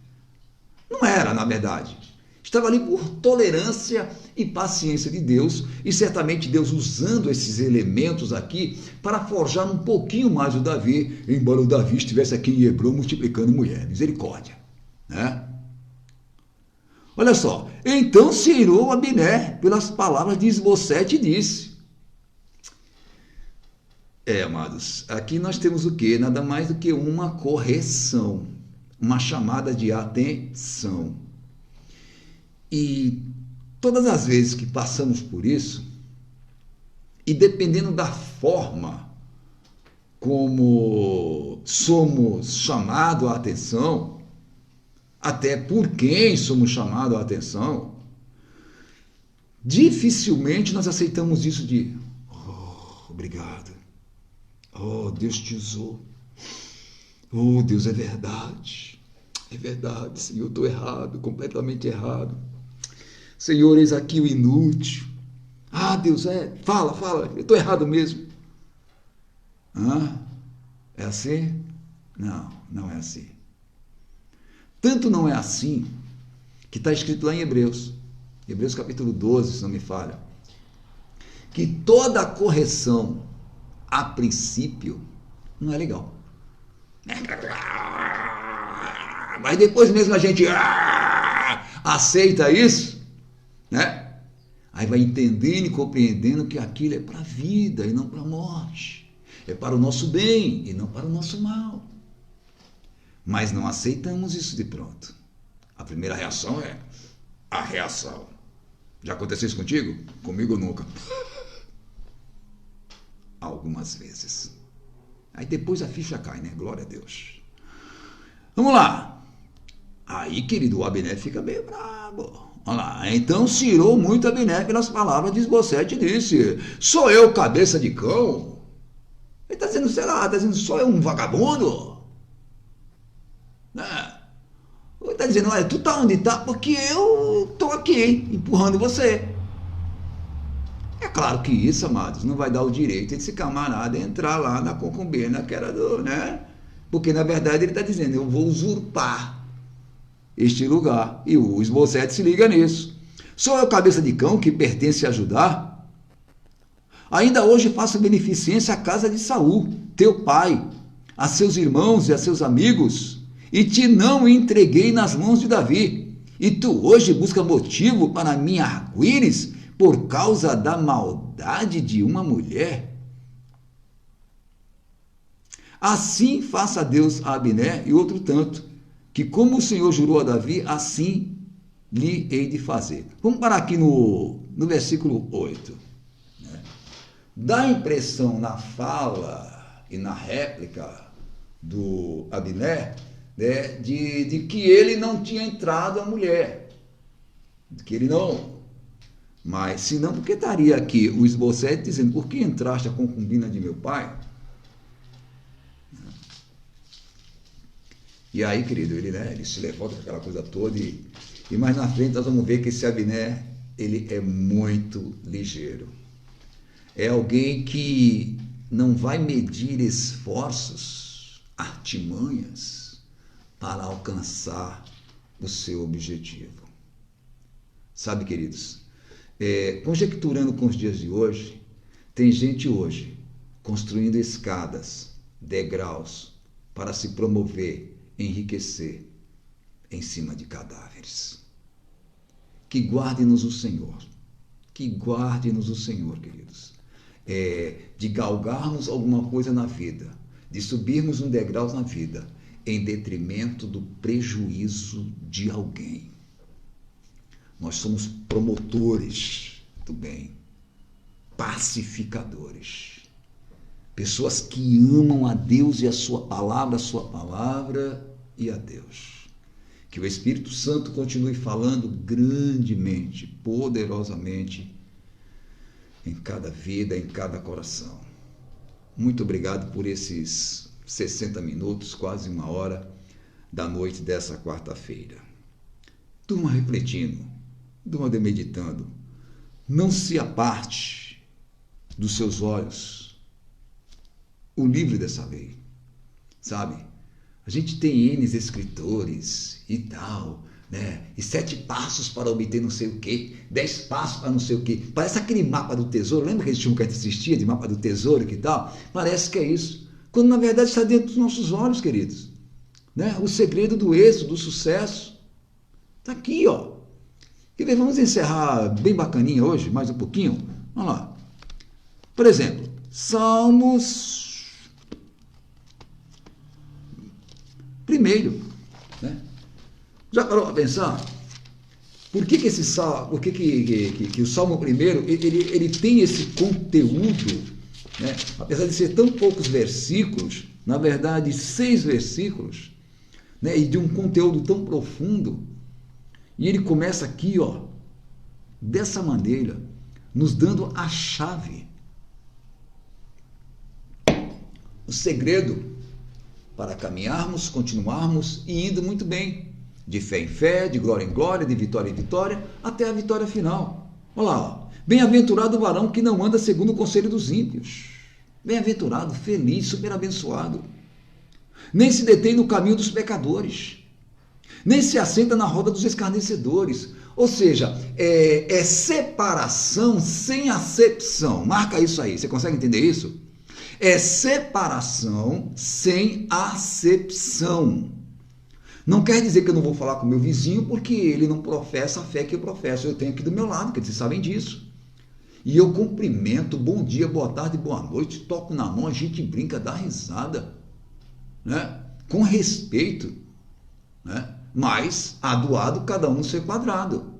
Não era, na verdade. Estava ali por tolerância e paciência de Deus, e certamente Deus usando esses elementos aqui para forjar um pouquinho mais o Davi, embora o Davi estivesse aqui em Hebron multiplicando mulher. Misericórdia. Né? Olha só. Então se irou Abner pelas palavras de Isbosete e disse. Amados, aqui nós temos o quê? Nada mais do que uma correção, uma chamada de atenção. E todas as vezes que passamos por isso, e dependendo da forma como somos chamados à atenção, até por quem somos chamados à atenção, dificilmente nós aceitamos isso de obrigado, Deus te usou, Deus é verdade, Senhor, eu estou errado, completamente errado. Senhor, eis aqui o inútil. Deus, fala, eu estou errado mesmo. É assim? Não é assim. Tanto não é assim, que está escrito lá em Hebreus capítulo 12, se não me falha, que toda correção, a princípio, não é legal. Mas depois mesmo a gente aceita isso, né? Aí vai entendendo e compreendendo que aquilo é para a vida e não para a morte. É para o nosso bem e não para o nosso mal. Mas não aceitamos isso de pronto. A primeira reação é a reação. Já aconteceu isso contigo? Comigo nunca. Algumas vezes. Aí depois a ficha cai, né? Glória a Deus. Vamos lá. Aí, querido, o Abner fica bem bravo. Olha lá. Então se irou muito Abner pelas palavras de Isbosete e disse: sou eu cabeça de cão? Ele está dizendo, sei lá, está dizendo, sou eu um vagabundo? Ele está dizendo, olha, tu está onde está porque eu estou aqui, empurrando você. É claro que isso, amados, não vai dar o direito desse camarada entrar lá na concubina que era né? Porque, na verdade, ele está dizendo, eu vou usurpar este lugar. E o Isbosete se liga nisso. Sou eu cabeça de cão que pertence a Judá? Ainda hoje faço beneficência à casa de Saul, teu pai, a seus irmãos e a seus amigos, e te não entreguei nas mãos de Davi. E tu hoje busca motivo para me arguires por causa da maldade de uma mulher? Assim faça Deus a Abner e outro tanto, que como o Senhor jurou a Davi, assim lhe hei de fazer. Vamos parar aqui no versículo 8. Né? Dá a impressão na fala e na réplica do Abner, né, de que ele não tinha entrado a mulher. Que ele não... Mas, se não, porque estaria aqui o esbocete dizendo, por que entraste a concubina de meu pai? E aí, querido, ele se levanta com aquela coisa toda e mais na frente nós vamos ver que esse Abner, ele é muito ligeiro. É alguém que não vai medir esforços, artimanhas, para alcançar o seu objetivo. Sabe, queridos, conjecturando com os dias de hoje, tem gente hoje construindo escadas, degraus, para se promover, enriquecer em cima de cadáveres. Que guarde-nos o Senhor. Que guarde-nos o Senhor, queridos. De galgarmos alguma coisa na vida, de subirmos um degrau na vida, em detrimento do prejuízo de alguém. Nós somos promotores do bem, pacificadores. Pessoas que amam a Deus e a sua palavra e a Deus. Que o Espírito Santo continue falando grandemente, poderosamente, em cada vida, em cada coração. Muito obrigado por esses 60 minutos, quase uma hora da noite dessa quarta-feira. Durma refletindo, durma meditando. Não se aparte dos seus olhos o livro dessa lei, sabe? A gente tem N escritores e tal, né? E 7 passos para obter não sei o quê, 10 passos para não sei o quê. Parece aquele mapa do tesouro. Lembra aquele filme que a gente assistia de mapa do tesouro e tal? Parece que é isso. Quando na verdade está dentro dos nossos olhos, queridos. Né? O segredo do êxito, do sucesso. Está aqui, ó. Quer ver? Vamos encerrar bem bacaninha hoje, mais um pouquinho. Vamos lá. Por exemplo, Salmos... Primeiro, né? Já parou para pensar? Por que esse salmo, por que o Salmo primeiro ele tem esse conteúdo, né? Apesar de ser tão poucos versículos, na verdade 6 versículos, né? E de um conteúdo tão profundo, e ele começa aqui, ó, dessa maneira, nos dando a chave, o segredo para caminharmos, continuarmos e indo muito bem, de fé em fé, de glória em glória, de vitória em vitória, até a vitória final. Olha lá, ó. Bem-aventurado o varão que não anda segundo o conselho dos ímpios. Bem-aventurado, feliz, super abençoado. Nem se detém no caminho dos pecadores, nem se assenta na roda dos escarnecedores. Ou seja, é separação sem acepção. Marca isso aí, você consegue entender isso? É separação sem acepção. Não quer dizer que eu não vou falar com meu vizinho porque ele não professa a fé que eu professo. Eu tenho aqui do meu lado, que vocês sabem disso. E eu cumprimento, bom dia, boa tarde, boa noite, toco na mão, a gente brinca, dá risada, né? Com respeito, né? Mas, adoado, cada um no seu quadrado,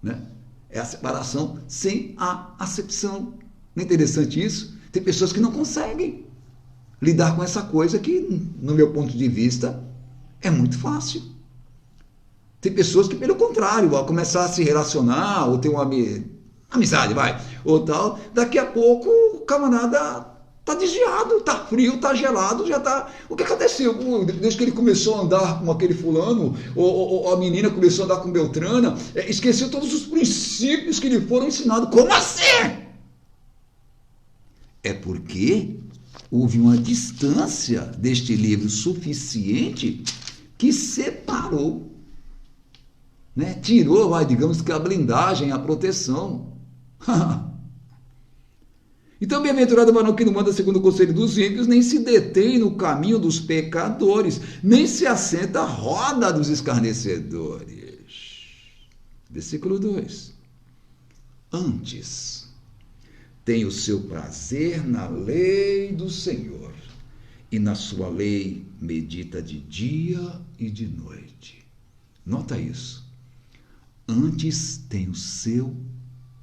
né? É a separação sem a acepção. Não é interessante isso? Tem pessoas que não conseguem lidar com essa coisa que, no meu ponto de vista, é muito fácil. Tem pessoas que, pelo contrário, ao começar a se relacionar, ou ter uma amizade, ou tal, daqui a pouco o camarada está desviado, está frio, está gelado, já está... O que aconteceu? Desde que ele começou a andar com aquele fulano, ou a menina começou a andar com Beltrana, esqueceu todos os princípios que lhe foram ensinados. Como assim? É porque houve uma distância deste livro suficiente que separou, né? Tirou, digamos que a blindagem, a proteção. Então, bem-aventurado o varão que não anda segundo o conselho dos ímpios, nem se detém no caminho dos pecadores, nem se assenta à roda dos escarnecedores. Versículo 2. Antes, tem o seu prazer na lei do Senhor, e na sua lei medita de dia e de noite. Nota isso. Antes tem o seu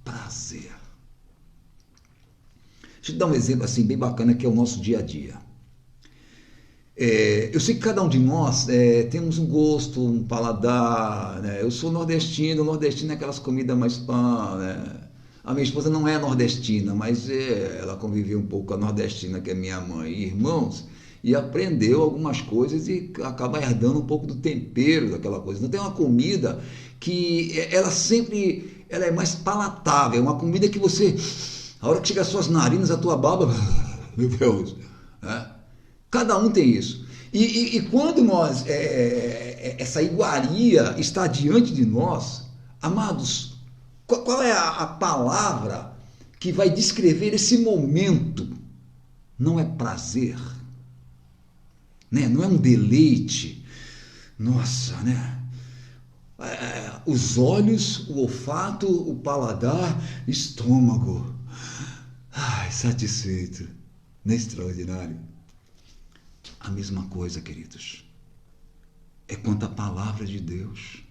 prazer. Deixa eu dar um exemplo assim bem bacana, que é o nosso dia a dia. Eu sei que cada um de nós temos um gosto, um paladar, né? Eu sou nordestino é aquelas comidas mais né? A minha esposa não é nordestina, mas ela conviveu um pouco com a nordestina, que é minha mãe e irmãos, e aprendeu algumas coisas e acaba herdando um pouco do tempero daquela coisa. Então tem uma comida que ela é mais palatável, é uma comida que você, a hora que chega às suas narinas, a tua baba, meu Deus, né? Cada um tem isso. E quando nós, essa iguaria está diante de nós, amados, qual é a palavra que vai descrever esse momento? Não é prazer, né? Não é um deleite. Nossa, né? Os olhos, o olfato, o paladar, estômago. Ai, satisfeito. Não é extraordinário? A mesma coisa, queridos, é quanto à palavra de Deus.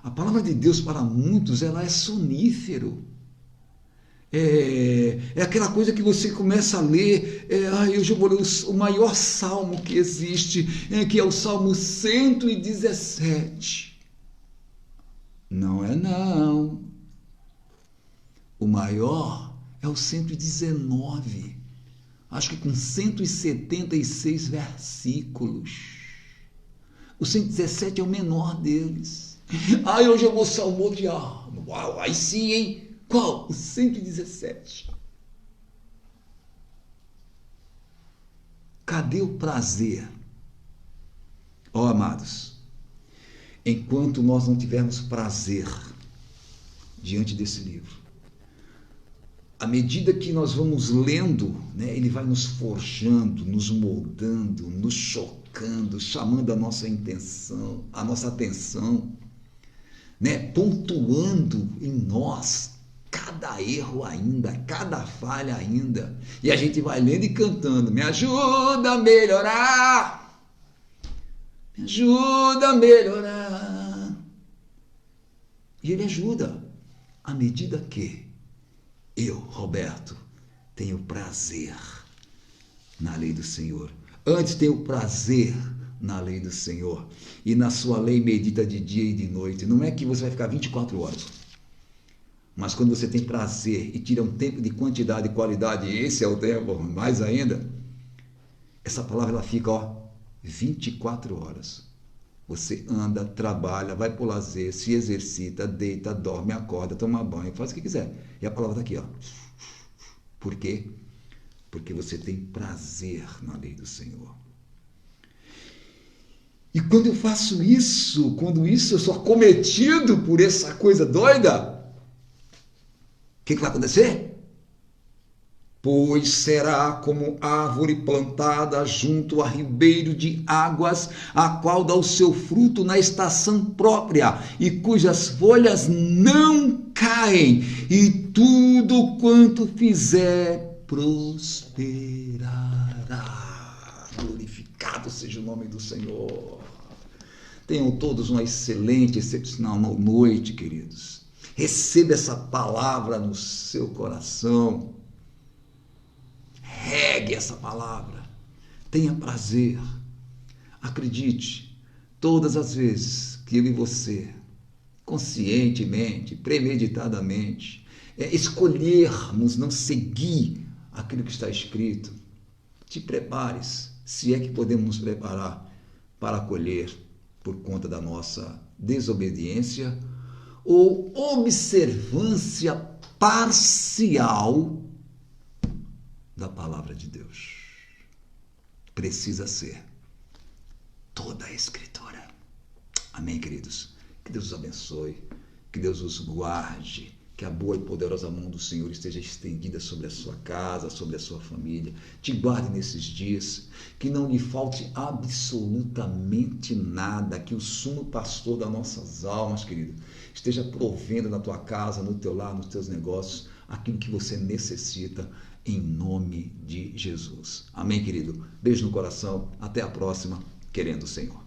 A palavra de Deus para muitos, ela é sonífero. É aquela coisa que você começa a ler, eu já vou ler o maior salmo que existe, que é o Salmo 117. Não é não. O maior é o 119. Acho que com 176 versículos. O 117 é o menor deles. Hoje eu vou salmodiar. Uau, aí sim, hein? Qual? O 117. Cadê o prazer? Amados, enquanto nós não tivermos prazer diante desse livro, à medida que nós vamos lendo, né, ele vai nos forjando, nos moldando, nos chocando, chamando a nossa atenção, né, pontuando em nós cada erro ainda, cada falha ainda. E a gente vai lendo e cantando: me ajuda a melhorar, me ajuda a melhorar. E ele ajuda à medida que eu, Roberto, tenho prazer na lei do Senhor. Antes tenho prazer na lei do Senhor, e na sua lei medita de dia e de noite. Não é que você vai ficar 24 horas, mas quando você tem prazer e tira um tempo de quantidade e qualidade, e esse é o tempo, mais ainda, essa palavra ela fica 24 horas. Você anda, trabalha, vai para o lazer, se exercita, deita, dorme, acorda, toma banho, faz o que quiser. E a palavra está aqui, ó. Por quê? Porque você tem prazer na lei do Senhor. E quando eu faço isso, eu sou acometido por essa coisa doida, o que vai acontecer? Pois será como árvore plantada junto a ribeiro de águas, a qual dá o seu fruto na estação própria, e cujas folhas não caem, e tudo quanto fizer prosperará. Glorificado seja o nome do Senhor. Tenham todos uma excelente, excepcional noite, queridos. Receba essa palavra no seu coração. Regue essa palavra, tenha prazer, acredite, todas as vezes que eu e você, conscientemente, premeditadamente, escolhermos não seguir aquilo que está escrito, te prepares, se é que podemos nos preparar para acolher por conta da nossa desobediência ou observância parcial da palavra de Deus. Precisa ser toda a Escritura. Amém, queridos? Que Deus os abençoe, que Deus os guarde, Que a boa e poderosa mão do Senhor esteja estendida sobre a sua casa, sobre a sua família. Te guarde nesses dias. Que não lhe falte absolutamente nada. Que o sumo pastor das nossas almas, querido, esteja provendo na tua casa, no teu lar, nos teus negócios, aquilo que você necessita, em nome de Jesus. Amém, querido? Beijo no coração. Até a próxima, querendo o Senhor.